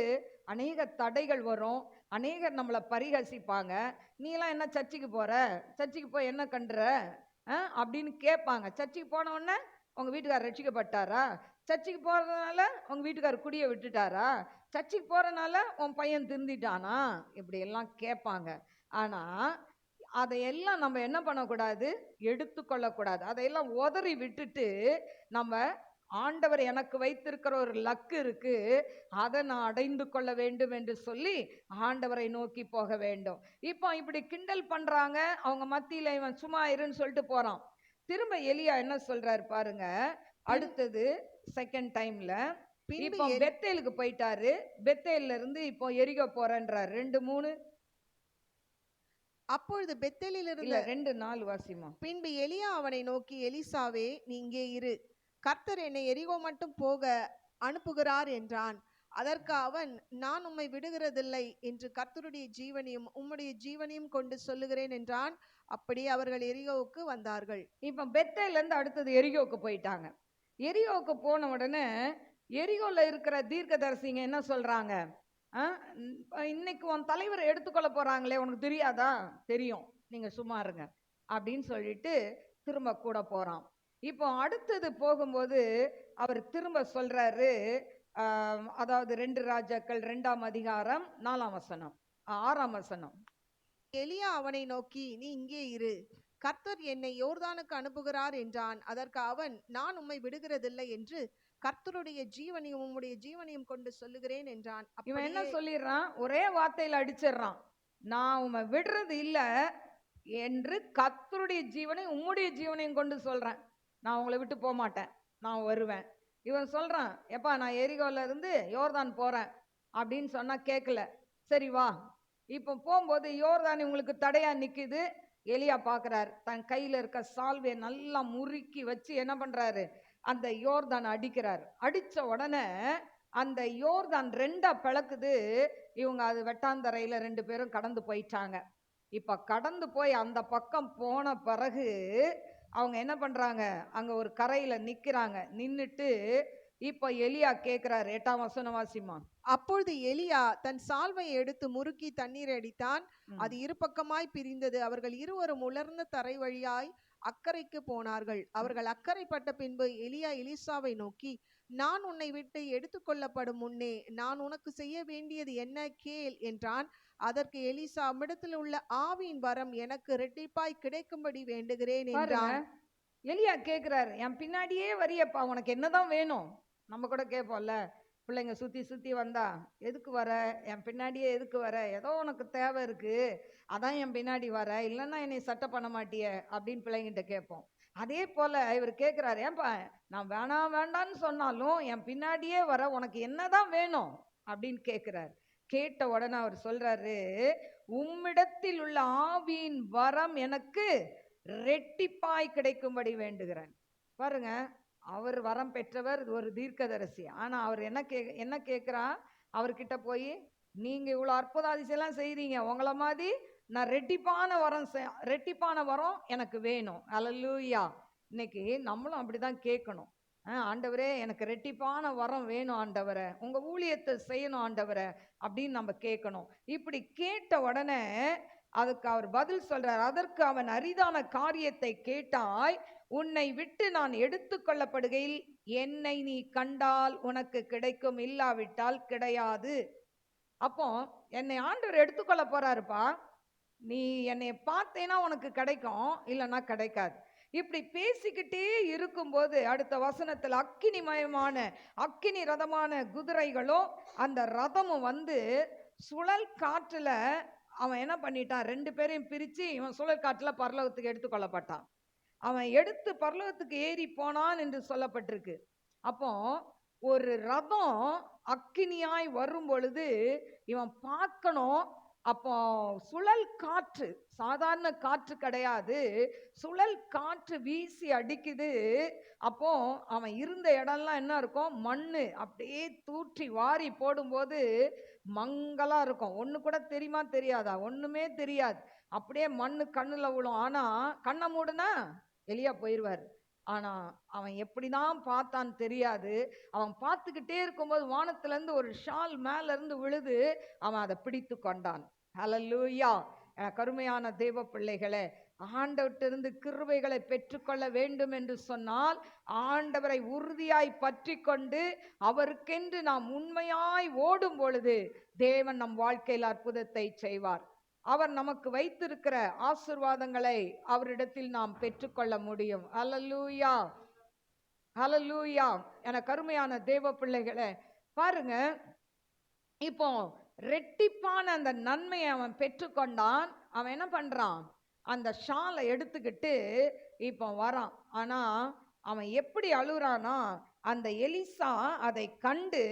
அநேக தடைகள் வரும், அநேகர் நம்மளை பரிகசிப்பாங்க. நீ எல்லாம் என்ன சர்ச்சுக்கு போற, சர்ச்சுக்கு போய் என்ன கண்டுற அப்படின்னு கேட்பாங்க. சர்ச்சுக்கு போன உடனே உங்க வீட்டுக்காரர் ரட்சிக்கப்பட்டாரா, சர்ச்சுக்கு போறதுனால உங்க வீட்டுக்காரர் குடியை விட்டுட்டாரா, சர்ச்சுக்கு போறதுனால உன் பையன் திருந்திட்டானா, இப்படி எல்லாம் கேட்பாங்க. ஆனா அதையெல்லாம் நம்ம என்ன பண்ணக்கூடாது, எடுத்துக்கொள்ளக்கூடாது. அதையெல்லாம் உதறி விட்டுட்டு நம்ம ஆண்டவர் எனக்கு வைத்திருக்கிற ஒரு லக்கு இருக்கு, அதை நான் அடைந்து கொள்ள வேண்டும் என்று சொல்லி ஆண்டவரை நோக்கி போக வேண்டும். இப்போ இப்படி கிண்டல் பண்றாங்க, அவங்க மத்தியில இவன் சும்மா இருன்னு சொல்லிட்டு போறான். திரும்ப எலியா என்ன சொல்றாரு பாருங்க, அடுத்தது செகண்ட் டைம்ல இப்போ பெத்தேலுக்கு போயிட்டாரு. பெத்தேல்ல இருந்து இப்போ எரிகோ போறேன்றார். 2:3. அப்பொழுது பெத்தேலிலிருந்து 2:4 வாசிமா. பின்பு எலியா அவனை நோக்கி, எலிசாவே நீ இங்கே இரு, கர்த்தர் என்னை எரிகோ மட்டும் போக அனுப்புகிறார் என்றான். அதற்கு அவன், நான் உம்மை விடுகிறதில்லை என்று கர்த்தருடைய ஜீவனையும் உம்முடைய ஜீவனையும் கொண்டு சொல்லுகிறேன் என்றான். அப்படியே அவர்கள் எரிகோவுக்கு வந்தார்கள். இப்ப பெத்தேல்ல இருந்து அடுத்தது எரிகோவுக்கு போயிட்டாங்க. எரிகோவுக்கு போன உடனே எரிகோல இருக்கிற தீர்க்கதரிசிங்க என்ன சொல்றாங்க? இன்னைக்கு உன் தலைவரை எடுத்துக்கொள்ள போறாங்களே, உனக்கு தெரியாதா? தெரியும், நீங்க சும்மா இருங்க அப்படின்னு சொல்லிட்டு திரும்ப கூட போறான். இப்போ அடுத்தது போகும்போது அவர் திரும்ப சொல்றாரு. அதாவது 2 ராஜாக்கள் 2ஆம் அதிகாரம் 4ஆம் வசனம் 6ஆம் வசனம். எலியா அவனை நோக்கி, நீ இங்கே இரு, கர்த்தர் என்னை யோர்தானுக்கு அனுப்புகிறார் என்றான். அதற்கு அவன், நான் உம்மை விடுகிறதில்லை என்று கர்த்தருடைய ஜீவனையும் உம்முடைய ஜீவனையும் கொண்டு சொல்லுகிறேன் என்றான். இவன் என்ன அப்படியே சொல்லிடுறான்? ஒரே வார்த்தையில அடிச்சிடுறான். நான் உம்மை விடுறது இல்ல என்று கர்த்தருடைய ஜீவனை உம்முடைய ஜீவனையும் கொண்டு சொல்றேன். நான் உங்களை விட்டு போக மாட்டேன், நான் வருவேன். இவன் சொல்றான், எப்பா நான் எரிகோல இருந்து யோர்தான் போறேன் அப்படின்னு சொன்னா கேட்கல. சரி வா. இப்போ போகும்போது யோர்தான் உங்களுக்கு தடையா நிக்குது. எலியா பார்க்குறாரு, தன் கையில இருக்க சால்வையை நல்லா முறுக்கி வச்சு என்ன பண்றாரு? அந்த யோர்தான் அடிக்கிறார். அடிச்ச உடனே அந்த யோர்தான் 2ஆ பிளக்குது. இவங்க அது வெட்டாந்தரையில 2 பேரும் கடந்து போயிட்டாங்க. இப்ப கடந்து போய் அந்த பக்கம் போன பிறகு அவங்க என்ன பண்றாங்க? அங்க ஒரு கரையில நிக்கிறாங்க. நின்னுட்டு இப்ப எலியா கேட்கிறாரு. 8ஆம் வசனம் வாசிமா. அப்பொழுது எலியா தன் சால்வையை எடுத்து முறுக்கி தண்ணீர் அடித்தான். அது இருபக்கமாய் பிரிந்தது. அவர்கள் இருவரும் உலர்ந்த தரை வழியாய் அக்கறைக்கு போனார்கள். அவர்கள் அக்கறைப்பட்ட பின்பு எலியா எலிசாவை நோக்கி, நான் உன்னை விட்டு எடுத்துக்கொள்ளப்படும் முன்னே நான் உனக்கு செய்ய வேண்டியது என்ன கேள் என்றான். அதற்கு எலிசா, அம்மிடத்தில் உள்ள ஆவியின் வரம் எனக்கு இரட்டிப்பாய் கிடைக்கும்படி வேண்டுகிறேன் என்றான். எலியா கேட்கிறாரு, என் பின்னாடியே வரியப்பா, உனக்கு என்னதான் வேணும்? நம்ம கூட கேட்போம்ல, பிள்ளைங்க சுத்தி சுத்தி வந்தா, எதுக்கு வர? என் பின்னாடியே எதுக்கு வர? ஏதோ உனக்கு தேவை இருக்கு, அதான் என் பின்னாடி வர, இல்லைன்னா என்னை சட்டை பண்ண மாட்டிய அப்படின்னு பிள்ளைங்கிட்ட கேட்போம். அதே போல இவர் கேட்கிறாரு, ஏன்பா நான் வேணாம் வேண்டான்னு சொன்னாலும் என் பின்னாடியே வர, உனக்கு என்னதான் வேணும் அப்படின்னு கேட்கிறாரு. கேட்ட உடனே அவர் சொல்றாரு, உம்மிடத்தில் உள்ள ஆவியின் வரம் எனக்கு ரெட்டிப்பாய் கிடைக்கும்படி வேண்டுகிறேன். பாருங்க, அவர் வரம் பெற்றவர், ஒரு தீர்க்கதரிசி. ஆனா அவர் என்ன கேட்கிறா? அவர்கிட்ட போய், நீங்க இவ்வளவு அற்புத அதிசயம்லாம் செய்றீங்க, உங்களை மாதிரி நான் ரெட்டிப்பான வரம் எனக்கு வேணும். அல்லேலூயா. இன்னைக்கு நம்மளும் அப்படிதான் கேட்கணும். ஆண்டவரே எனக்கு ரெட்டிப்பான வரம் வேணும் ஆண்டவரே, உங்க ஊழியத்தை செய்யணும் ஆண்டவரே அப்படின்னு நம்ம கேட்கணும். இப்படி கேட்ட உடனே அதுக்கு அவர் பதில் சொல்றார். அதற்கு அவன், அரிதான காரியத்தை கேட்டாய், உன்னை விட்டு நான் எடுத்துக்கொள்ளப்படுகையில் என்னை நீ கண்டால் உனக்கு கிடைக்கும், இல்லாவிட்டால் கிடையாது. அப்போ என்னை ஆண்டவர் எடுத்துக்கொள்ள போறாருப்பா, நீ என்னை பார்த்தேன்னா உனக்கு கிடைக்கும், இல்லைன்னா கிடைக்காது. இப்படி பேசிக்கிட்டே இருக்கும்போது அடுத்த வசனத்தில் அக்கினி ரதமான குதிரைகளும் அந்த ரதமும் வந்து சுழல் காற்றுல அவன் என்ன பண்ணிட்டான்? 2 பேரையும் பிரிச்சு இவன் சுழல் காற்றுல பரலோகத்துக்கு எடுத்துக்கொள்ளப்பட்டான். அவன் எடுத்து பரலோகத்துக்கு ஏறி போனான் என்று சொல்லப்பட்டிருக்கு. அப்போ ஒரு ரதம் அக்கினியாய் வரும் பொழுது இவன் பார்க்கணும். அப்போ சுழல் காற்று, சாதாரண காற்று கிடையாது, சுழல் காற்று வீசி அடிக்குது. அப்போ அவன் இருந்த இடம்லாம் என்ன இருக்கும்? மண்ணு அப்படியே தூற்றி வாரி போடும்போது மங்களா இருக்கும். ஒண்ணு கூட தெரியுமா தெரியாதா? ஒண்ணுமே தெரியாது. அப்படியே மண்ணு கண்ணுல விழும். ஆனா கண்ணை மூடுனா எலியா போயிடுவார். ஆனா அவன் எப்படிதான் பார்த்தான்னு தெரியாது. அவன் பார்த்துக்கிட்டே இருக்கும்போது வானத்துல இருந்து ஒரு ஷால் மேல இருந்து விழுது. அவன் அதை பிடித்து கொண்டான். ஹல்லேலூயா. கருமையான தேவ பிள்ளைகளே, ஆண்டவரிடமிருந்து கிருபைகளை பெற்றுக்கொள்ள வேண்டும் என்று சொன்னால் ஆண்டவரை உறுதியாய் பற்றி கொண்டு அவருக்கென்று நாம் உண்மையாய் ஓடும் பொழுது தேவன் நம் வாழ்க்கையில் அற்புதத்தை செய்வார். அவர் நமக்கு வைத்திருக்கிற ஆசீர்வாதங்களை அவரிடத்தில் நாம் பெற்றுக்கொள்ள முடியும். ஹல்லேலூயா, ஹல்லேலூயா. என கருமையான தேவ பிள்ளைகளே, பாருங்க, இப்போ ரெட்டிப்பான அந்த நன்மையை அவன் பெற்றுக்கொண்டான். அவன் என்ன பண்றான்? அந்த ஷாலை எடுத்துக்கிட்டு இப்போ வரான். ஆனா அவன் எப்படி அழுறானா, அந்த எலிசா அதை கண்டு,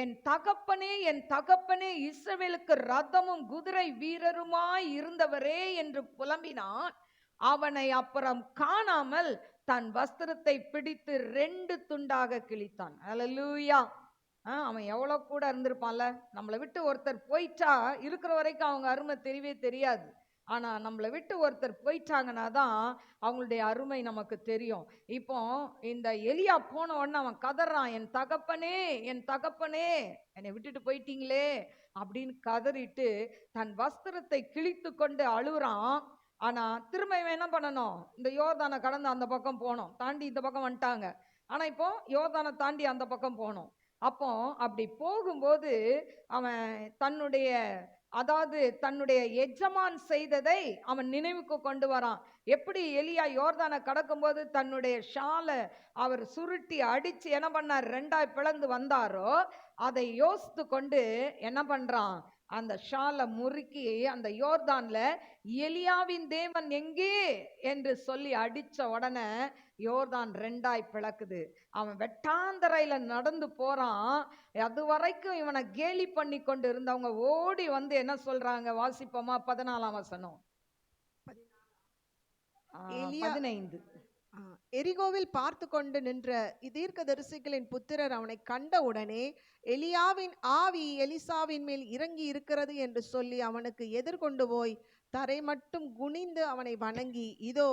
என் தகப்பனே இஸ்ரவேலுக்கு ரதமும் குதிரை வீரருமாய் இருந்தவரே என்று புலம்பினான். அவனை அப்புறம் காணாமல் தன் வஸ்திரத்தை பிடித்து 2 துண்டாக கிழித்தான். ஹல்லேலூயா. அவன் எவ்வளோ கூட இருந்திருப்பான்ல. நம்மளை விட்டு ஒருத்தர் போயிட்டா இருக்கிற வரைக்கும் அவங்க அருமை தெரியவே தெரியாது. ஆனா நம்மளை விட்டு ஒருத்தர் போயிட்டாங்கன்னா தான் அவங்களுடைய அருமை நமக்கு தெரியும். இப்போ இந்த எலியா போன உடனே அவன் கதறான், என் தகப்பனே, என் தகப்பனே, என்னை விட்டுட்டு போயிட்டீங்களே அப்படின்னு கதறிட்டு தன் வஸ்திரத்தை கிழித்து கொண்டு அழுகுறான். ஆனா திரும்ப இவன் என்ன பண்ணணும்? இந்த யோர்தானை கடந்து அந்த பக்கம் போனோம், தாண்டி இந்த பக்கம் வந்துட்டாங்க. ஆனா இப்போ யோர்தானை தாண்டி அந்த பக்கம் போனோம். அப்போ அப்படி போகும்போது அவன் தன்னுடைய, அதாவது தன்னுடைய எஜமான் செய்ததை அவன் நினைவுக்கு கொண்டு வரான். எப்படி எலியா யோர்தானை கடக்கும்போது தன்னுடைய ஷாலை அவர் சுருட்டி அடிச்சு என்ன பண்ணார், ரெண்டாய் பிளந்து வந்தாரோ, அதை யோசித்து கொண்டு என்ன பண்றான், அந்த ஷாலை முறுக்கி அந்த யோர்தான்ல எலியாவின் தேவன் எங்கே என்று சொல்லி அடிச்ச உடனே யோர்தான் ரெண்டாய் பிளக்குது. அவன் வெட்டாந்தரையில நடந்து போறான். அது வரைக்கும் இவனை கேலி பண்ணி கொண்டு இருந்தவங்க ஓடி வந்து என்ன சொல்றாங்க, வாசிப்போமா? 14ஆம் வசனம், எலியா 15. எரிகோவில் பார்த்து கொண்டு நின்ற தீர்க்கதரிசிகளின் புத்திரர் அவனை கண்டவுடனே எலியாவின் ஆவி எலிசாவின் மேல் இறங்கி இருக்கிறது என்று சொல்லி அவனுக்கு எதிர்கொண்டு போய் தரை மட்டும் குனிந்து அவனை வணங்கி, இதோ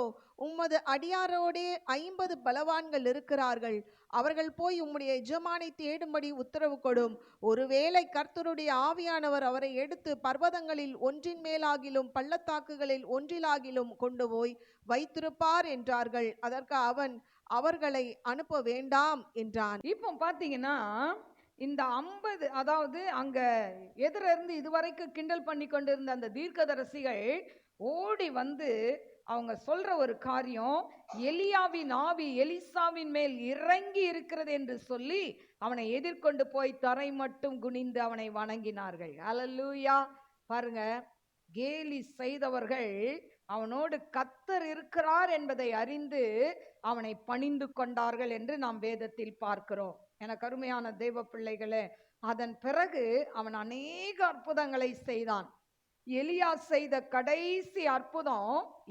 உமது அடியாரோடே 50 பலவான்கள் இருக்கிறார்கள், அவர்கள் போய் உம்முடைய எஜமானை தேடும்படி உத்தரவு கொடும். ஒருவேளை கர்த்தருடைய ஆவியானவர் அவரை எடுத்து பர்வதங்களில் ஒன்றின் மேலாகிலும் பள்ளத்தாக்குகளில் ஒன்றிலாகிலும் கொண்டு போய் வைத்திருப்பார் என்றார்கள். அதற்கு அவன் அவர்களை அனுப்ப வேண்டாம் என்றான். இப்போ பாத்தீங்கன்னா இந்த 50, அதாவது அங்க எதிர இருந்து இதுவரைக்கும் கிண்டல் பண்ணி கொண்டிருந்த அந்த தீர்க்கதரிசிகள் ஓடி வந்து அவங்க சொல்ற ஒரு காரியம், எலியாவின் ஆவி எலிசாவின் மேல் இறங்கி இருக்கிறது என்று சொல்லி அவனை எதிர்கொண்டு போய் தரை மட்டும் குனிந்து அவனை வணங்கினார்கள். அல்லேலூயா. பாருங்க, கேலி செய்தவர்கள் அவனோடு கர்த்தர் இருக்கிறார் என்பதை அறிந்து அவனை பணிந்து கொண்டார்கள் என்று நாம் வேதத்தில் பார்க்கிறோம். எனக்கு அருமையான தேவ பிள்ளைகளே, அதன் பிறகு அவன் அநேக அற்புதங்களை செய்தான். எலியா செய்த கடைசி அற்புதம்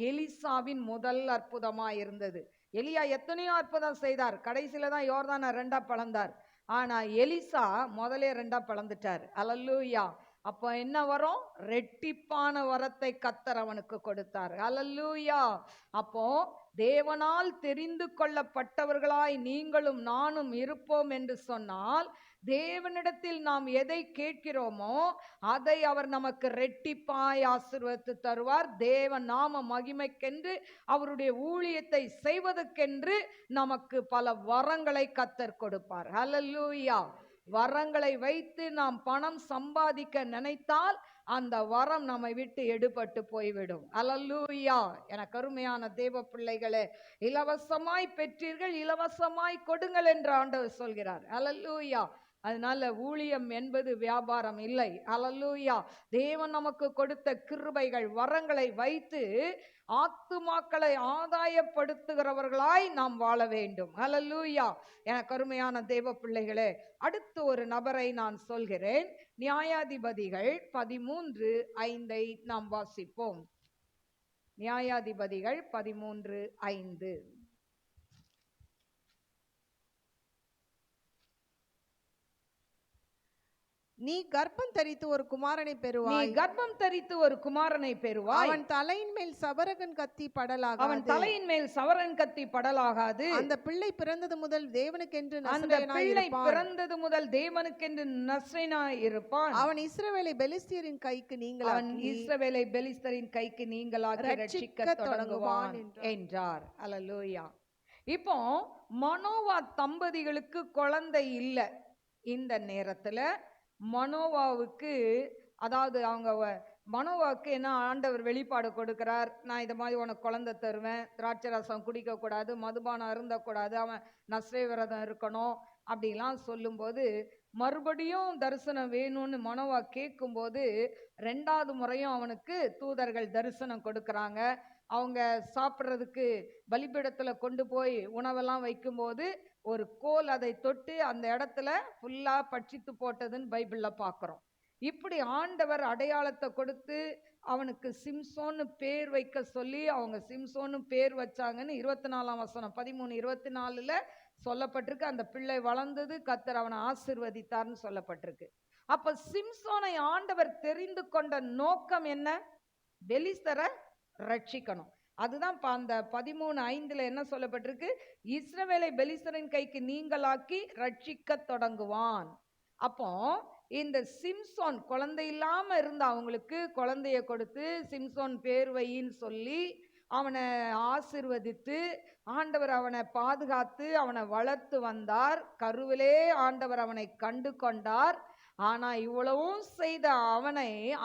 எலிசாவின் முதல் அற்புதமா இருந்தது. எலியா எத்தனையோ அற்புதம் செய்தார், கடைசியில தான் யோர்தானை ரெண்டா பிளந்தார். ஆனா எலிசா முதலே ரெண்டா பிளந்துட்டார். அல்லேலூயா. அப்போ என்ன வரும்? ரெட்டிப்பான வரத்தை கர்த்தர் அவனுக்கு கொடுத்தார். அல்லேலூயா. அப்போ தேவனால் தெரிந்து கொள்ளப்பட்டவர்களாய் நீங்களும் நானும் இருப்போம் என்று சொன்னால், தேவனிடத்தில் நாம் எதை கேட்கிறோமோ அதை அவர் நமக்கு ரெட்டிப்பாய் ஆசீர்வதித்து தருவார். தேவ நாம மகிமைக்கென்று அவருடைய ஊழியத்தை செய்வதற்கென்று நமக்கு பல வரங்களை கர்த்தர் கொடுப்பார். அல்லேலூயா. வரங்களை வைத்து நாம் பணம் சம்பாதிக்க நினைத்தால் அந்த வரம் நம்மை விட்டு எடுபட்டு போய்விடும். அல்லேலூயா. எனக்கு அருமையான தேவ பிள்ளைகளே, இலவசமாய் பெற்றீர்கள், இலவசமாய் கொடுங்கள் என்று ஆண்டவர் சொல்கிறார். அல்லேலூயா. அதனால ஊழியம் என்பது வியாபாரம் இல்லை. அல்லேலூயா. தேவன் நமக்கு கொடுத்த கிருபைகள் வரங்களை வைத்து ஆத்துமாக்களை ஆதாயப்படுத்துகிறவர்களாய் நாம் வாழ வேண்டும். அல்லேலூயா. எனக்கு அருமையான தேவ பிள்ளைகளே, அடுத்து ஒரு நபரை நான் சொல்கிறேன். நியாயாதிபதிகள் 13:5 நாம் வாசிப்போம். நியாயாதிபதிகள் 13:5. நீ கர்ப்பம் தரித்து ஒரு குமாரனை நீ பெறுவாய், கர்ப்பம் தரித்து ஒரு குமாரனை பெறுவாய், அவன் தலையின் மேல் சவரகன் கத்தி படலாகாது, அவன் தலையின் மேல் சவரன் கத்தி படலாகாது, அந்த பிள்ளை பிறந்தது முதல் தேவனுக்கென்று அந்த நசரேயனாய் பிள்ளை இருப்பான். பிறந்தது முதல் தேவனுக்கென்று நசரேயனாய் இருப்பான். அவன் இஸ்ரவேலை பெலிஸ்தியரின் கைக்கு அவன் நீங்களாக்கி இஸ்ரவேலை பெலிஸ்தரின் கைக்கு நீங்களாக்கி ரட்சிக்க ரட்சிக்க தொடங்குவான் தொடங்குவான் என்றார். அல்லேலூயா. இப்போ மனோவா தம்பதிகளுக்கு குழந்தை இல்லை. இந்த நேரத்துல மனோவாவுக்கு, அதாவது அவங்க மனோவாவுக்கு என்ன ஆண்டவர் வெளிப்பாடு கொடுக்கிறார், நான் இது மாதிரி உனக்கு குழந்தை தருவேன், திராட்சை ரசம் குடிக்க கூடாது, மதுபானம் அருந்தக்கூடாது, அவன் நஸ்ரே விரதம் இருக்கணும் அப்படிலாம் சொல்லும்போது, மறுபடியும் தரிசனம் வேணும்னு மனோவா கேட்கும்போது 2வது முறையும் அவனுக்கு தூதர்கள் தரிசனம் கொடுக்கறாங்க. அவங்க சாப்பிட்றதுக்கு பலிபீடத்துல கொண்டு போய் உணவெல்லாம் வைக்கும்போது ஒரு கோல் அதை தொட்டு அந்த இடத்துல ஃபுல்லா பட்சித்து போட்டதுன்னு பைபிள்ல பார்க்கிறோம். இப்படி ஆண்டவர் அடையாளத்தை கொடுத்து அவனுக்கு சிம்சோன்னு பேர் வைக்க சொல்லி அவங்க சிம்சோன்னு பேர் வச்சாங்கன்னு 24ஆம் வசனம் 13:24 சொல்லப்பட்டிருக்கு. அந்த பிள்ளை வளர்ந்தது, கர்த்தர் அவனை ஆசீர்வதித்தார்னு சொல்லப்பட்டிருக்கு. அப்ப சிம்சோனை ஆண்டவர் தெரிந்து கொண்ட நோக்கம் என்ன? பெலிஸ்தரை ரட்சிக்கணும். அதுதான் அந்த 13:5 என்ன சொல்லப்பட்டிருக்கு? இஸ்ரவேலை பெலிஸ்தரின் கைக்கு நீங்களாக்கி ரட்சிக்க தொடங்குவான். அப்போ இந்த சிம்சோன் குழந்தை இல்லாம இருந்த அவங்களுக்கு குழந்தைய கொடுத்து சிம்சோன் பேர் வையின்னு சொல்லி அவனை ஆசீர்வதித்து ஆண்டவர் அவனை பாதுகாத்து அவனை வளர்த்து வந்தார். கருவிலே ஆண்டவர் அவனை கண்டு கொண்டார். ஆனா இவ்வளவும் செய்த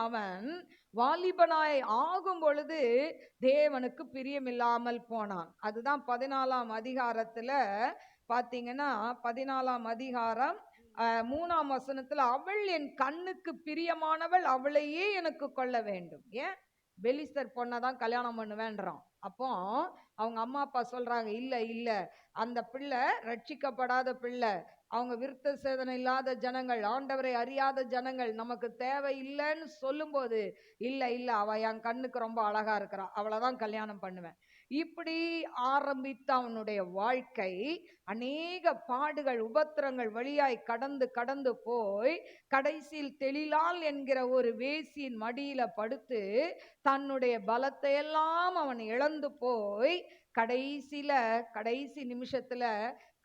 அவன் வாலிபனாய் ஆகும் பொழுது தேவனுக்கு பிரியமில்லாமல் போனான். அதுதான் 14ஆம் அதிகாரத்துல பாத்தீங்கன்னா 14ஆம் அதிகாரம் 3ஆம் வசனத்துல, அவள் என் கண்ணுக்கு பிரியமானவள், அவளையே எனக்கு கொள்ள வேண்டும். ஏன்? பெலிஸ்தர் பொண்ணதான் கல்யாணம் பண்ணுவேன்றான். அப்போ அவங்க அம்மா அப்பா சொல்றாங்க, இல்ல இல்ல, அந்த பிள்ளை ரட்சிக்கப்படாத பிள்ளை, அவங்க விருத்த சேதனை இல்லாத ஜனங்கள், ஆண்டவரை அறியாத ஜனங்கள், நமக்கு தேவை இல்லைன்னு சொல்லும் போது, இல்ல இல்ல, அவ என் கண்ணுக்கு ரொம்ப அழகா இருக்கிறா, அவளைதான் கல்யாணம் பண்ணுவேன். இப்படி ஆரம்பித்த அவனுடைய வாழ்க்கை அநேக பாடுகள் உபத்திரங்கள் வழியாய் கடந்து கடந்து போய் கடைசியில் தெளிலால் என்கிற ஒரு வேசியின் மடியில படுத்து தன்னுடைய பலத்தை எல்லாம் அவன் இழந்து போய் கடைசி நிமிஷத்துல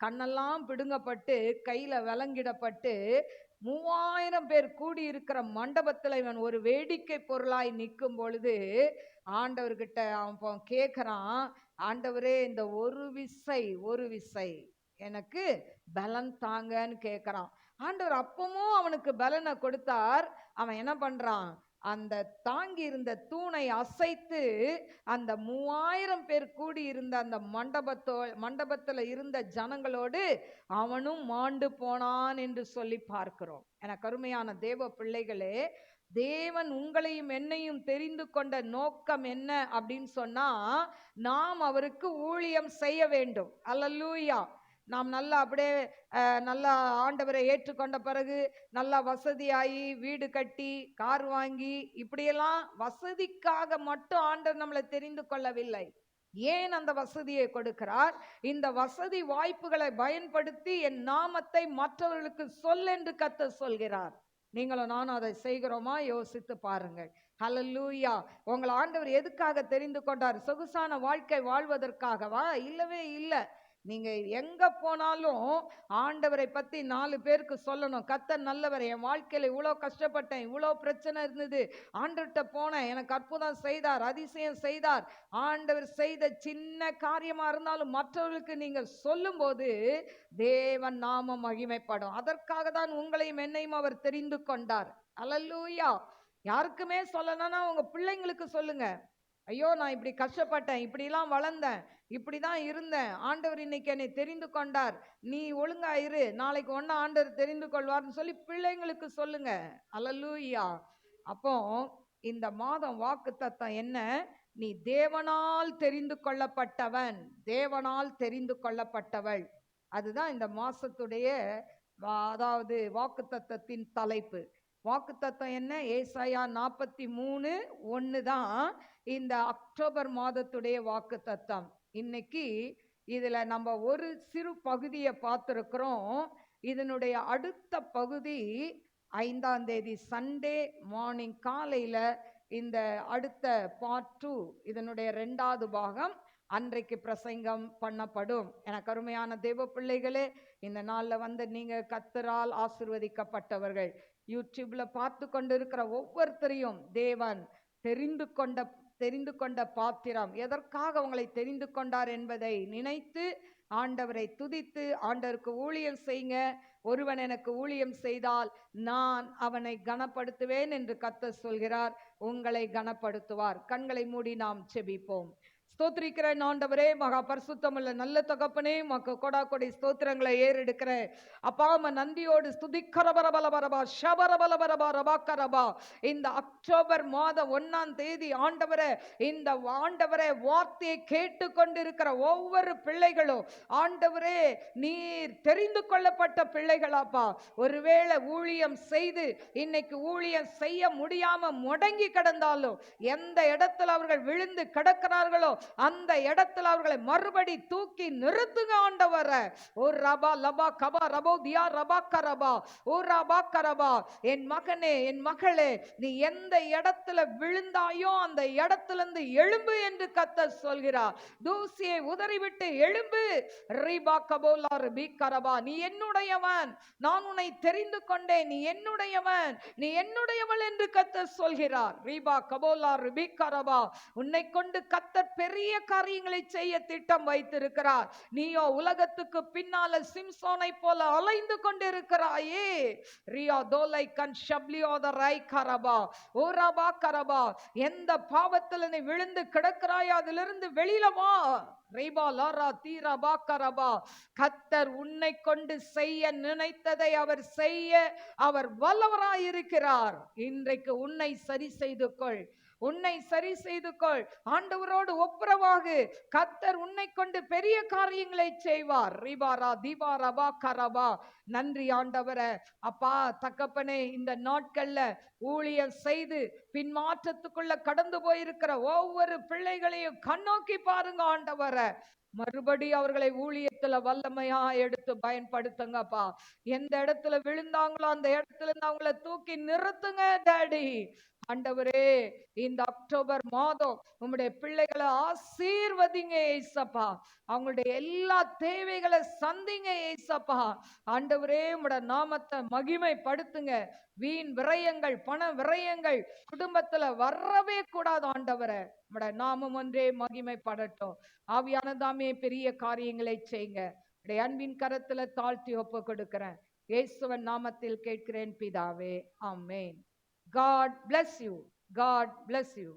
கண்ணெல்லாம் பிடுங்கப்பட்டு கையில விலங்கிடப்பட்டு 3000 பேர் கூடி இருக்கிற மண்டபத்துல இவன் ஒரு வேடிக்கை பொருளாய் நிற்கும் பொழுது ஆண்டவர்கிட்ட அவன் கேட்கிறான், ஆண்டவரே இந்த ஒரு விசை எனக்கு பலன் தாங்கன்னு கேட்கிறான். ஆண்டவர் அப்பவும் அவனுக்கு பலனை கொடுத்தார். அவன் என்ன பண்றான்? அந்த தாங்கி இருந்த தூணை அசைத்து அந்த 3000 பேர் கூடி இருந்த அந்த மண்டபத்துல இருந்த ஜனங்களோடு அவனும் மாண்டு போனான் என்று சொல்லி பார்க்கிறோம். எனக்கு அருமையான தேவ பிள்ளைகளே, தேவன் உங்களையும் என்னையும் தெரிந்து கொண்ட நோக்கம் என்ன அப்படின்னு சொன்னா, நாம் அவருக்கு ஊழியம் செய்ய வேண்டும். அல்லேலூயா. நாம் நல்லா அப்படியே நல்லா ஆண்டவரை ஏற்றுக்கொண்ட பிறகு நல்லா வசதியாகி வீடு கட்டி கார் வாங்கி இப்படியெல்லாம் வசதிக்காக மட்டும் ஆண்டவர் நம்மளை தெரிந்து கொள்ளவில்லை. ஏன் அந்த வசதியை கொடுக்கிறார்? இந்த வசதி வாய்ப்புகளை பயன்படுத்தி என் நாமத்தை மற்றவர்களுக்கு சொல் என்று கர்த்தர் சொல்கிறார். நீங்களும் நானும் அதை செய்கிறோமா? யோசித்து பாருங்கள். ஹல்லேலூயா. உங்களை ஆண்டவர் எதுக்காக தெரிந்து கொண்டார்? சொகுசான வாழ்க்கை வாழ்வதற்காகவா? இல்லவே இல்லை. நீங்க எங்க போனாலும் ஆண்டவரை பத்தி 4 பேருக்கு சொல்லணும். கர்த்தர் நல்லவர், என் வாழ்க்கையில இவ்வளோ கஷ்டப்பட்டேன், இவ்வளோ பிரச்சனை இருந்தது, ஆண்டவர்கிட்ட போனேன், எனக்கு அற்புதம் செய்தார், அதிசயம் செய்தார். ஆண்டவர் செய்த சின்ன காரியமா இருந்தாலும் மற்றவர்களுக்கு நீங்க சொல்லும் போது தேவன் நாமம் மகிமைப்படும். அதற்காக தான் உங்களையும் என்னையும் அவர் தெரிந்து கொண்டார். அல்லேலூயா. யாருக்குமே சொல்லணும்னா உங்க பிள்ளைங்களுக்கு சொல்லுங்க. ஐயோ, நான் இப்படி கஷ்டப்பட்டேன், இப்படிலாம் வளர்ந்தேன், இப்படிதான் இருந்தேன், ஆண்டவர் இன்னைக்கு என்னை தெரிந்து கொண்டார், நீ ஒழுங்கா இரு, நாளைக்கு ஒன்னா ஆண்டவர் தெரிந்து கொள்வார்னு சொல்லி பிள்ளைங்களுக்கு சொல்லுங்க. அல்லேலூயா. அப்போ இந்த மாதம் வாக்குத்தத்தம் என்ன? நீ தேவனால் தெரிந்து கொள்ளப்பட்டவன், தேவனால் தெரிந்து கொள்ளப்பட்டவள். அதுதான் இந்த மாசத்துடைய அதாவது வாக்குத்தத்தத்தின் தலைப்பு. வாக்குத்தத்தம் என்ன? ஏசாயா 43:1 தான் இந்த அக்டோபர் மாதத்துடைய வாக்குத்தத்தம். இன்னைக்கு இதுல நம்ம ஒரு சிறு பகுதியை பார்த்திருக்கிறோம். இதனுடைய அடுத்த பகுதி 5ஆம் தேதி சண்டே மார்னிங் காலையில இந்த அடுத்த பார்ட் 2, இதனுடைய 2வது பாகம் அன்றைக்கு பிரசங்கம் பண்ணப்படும். எனக்கு அருமையான தேவ பிள்ளைகளே, இந்த நாள்ல வந்து நீங்க கர்த்தரால் ஆசீர்வதிக்கப்பட்டவர்கள். யூடியூப்ல பார்த்து கொண்டிருக்கிற ஒவ்வொருத்தரையும் தேவன் தெரிந்து கொண்ட பாத்திரம். எதற்காக உங்களை தெரிந்து கொண்டார் என்பதை நினைத்து ஆண்டவரை துதித்து ஆண்டவருக்கு ஊழியம் செய்யுங்க. ஒருவன் எனக்கு ஊழியம் செய்தால் நான் அவனை கனப்படுத்துவேன் என்று கர்த்தர் சொல்கிறார். உங்களை கனப்படுத்துவார். கண்களை மூடி நாம் செபிப்போம். ஸ்தோத்திரிக்கிறேன் ஆண்டவரே. மகா பரிசுத்தமுள்ள நல்ல தகப்பனே, உமக்கு கொடா கொடி ஸ்தோத்திரங்களை ஏறெடுக்கிறேன் அப்பா. நந்தியோடு ஸ்துதிக்கரபரபலபரபா ஷபரபலபரபா. இந்த அக்டோபர் மாதம் 1ஆம் தேதி ஆண்டவரே, இந்த ஆண்டவரே வார்த்தையை கேட்டு கொண்டிருக்கிற ஒவ்வொரு பிள்ளைகளும் ஆண்டவரே நீர் தெரிந்து கொள்ளப்பட்ட பிள்ளைகளாப்பா. ஒருவேளை ஊழியம் செய்து இன்னைக்கு ஊழியம் செய்ய முடியாம முடங்கி கிடந்தாலும், எந்த இடத்துல அவர்கள் விழுந்து கிடக்கிறார்களோ அந்த இடத்துல அவர்களை மறுபடி தூக்கி நிறுத்துங்க ஆண்டவரே. ஓ ரபா லபா கபா ரபோ தியா ரபா கரபா ஓ ரபா கரபா. என் மகனே, என் மகளே, நீ எந்த இடத்துல விழுந்தாயோ அந்த இடத்துல இருந்து எழும்பு என்று கர்த்தர் சொல்கிறார். தூசியை உதறிவிட்டு எழும்பு. ரிபா கபோலா ரிபி கரபா. நீ என்னுடையவன், நான் உன்னை தெரிந்து கொண்டேன், நீ என்னுடையவன், நீ என்னுடையவள் என்று கர்த்தர் சொல்கிறார். ரிபா கபோலா ரிபி கரபா. உன்னை கொண்டு கர்த்தர் பெரிய காரியங்களை செய்ய திட்டம் வைத்திருக்கிறார். நீயோ உலகத்துக்கு பின்னால சிம்சோனை போல அலைந்து கொண்டிருக்கிறாயே. ரியா தோலை கன் ஷப்லியோத ரை கரபா ஓ ரபா கரபா. எந்த பாவத்தில் நீ விழுந்து கிடக்கிறாயோ அதிலிருந்து வெளியில வா. ரைபா லாரா தீரா பா கரபா. கர்த்தர் உன்னை கொண்டு செய்ய நினைத்ததை அவர் செய்ய அவர் வல்லவராயிருக்கிறார். இன்றைக்கு உன்னை சரி செய்து கொள், உன்னை சரி செய்து கொள். ஆண்டவரோடு ஒப்புரவாகு. கர்த்தர் உன்னை கொண்டு பெரிய காரியங்களை செய்வார். ரிபாரா தீபாரபா கரபா. நன்றி ஆண்டவரே. அப்பா தகப்பனே, இந்த நாட்கள்ல ஊழியம் செய்து பின்மாற்றத்துக்குள்ள கடந்து போயிருக்கிற ஒவ்வொரு பிள்ளைகளையும் கண்ணோக்கி பாருங்க ஆண்டவரே. மறுபடி அவர்களை ஊழியத்துல வல்லமையா எடுத்து பயன்படுத்துங்கப்பா. எந்த இடத்துல விழுந்தாங்களோ அந்த இடத்துல இருந்து அவங்கள தூக்கி நிறுத்துங்க டாடி. ஆண்டவரே, இந்த அக்டோபர் மாதம் உம்முடைய பிள்ளைகளை ஆசீர்வதிங்க ஏசப்பா. அவங்களுடைய எல்லா தேவைகளை சந்திங்க ஏசப்பா. ஆண்டவரே, உம்முடைய நாமத்தை மகிமைப்படுத்துங்க. வீண் விரயங்கள், பண விரயங்கள் குடும்பத்துல வரவே கூடாது ஆண்டவரே. உம்முடைய நாமம் ஒன்றே மகிமைப்படட்டும். ஆவியானதாமே பெரிய காரியங்களை செய்யுங்க. உடைய அன்பின் கரத்துல தாழ்த்தி ஒப்பு கொடுக்கிறேன். இயேசுவின் நாமத்தில் கேட்கிறேன் பிதாவே, ஆமென். God bless you. God bless you.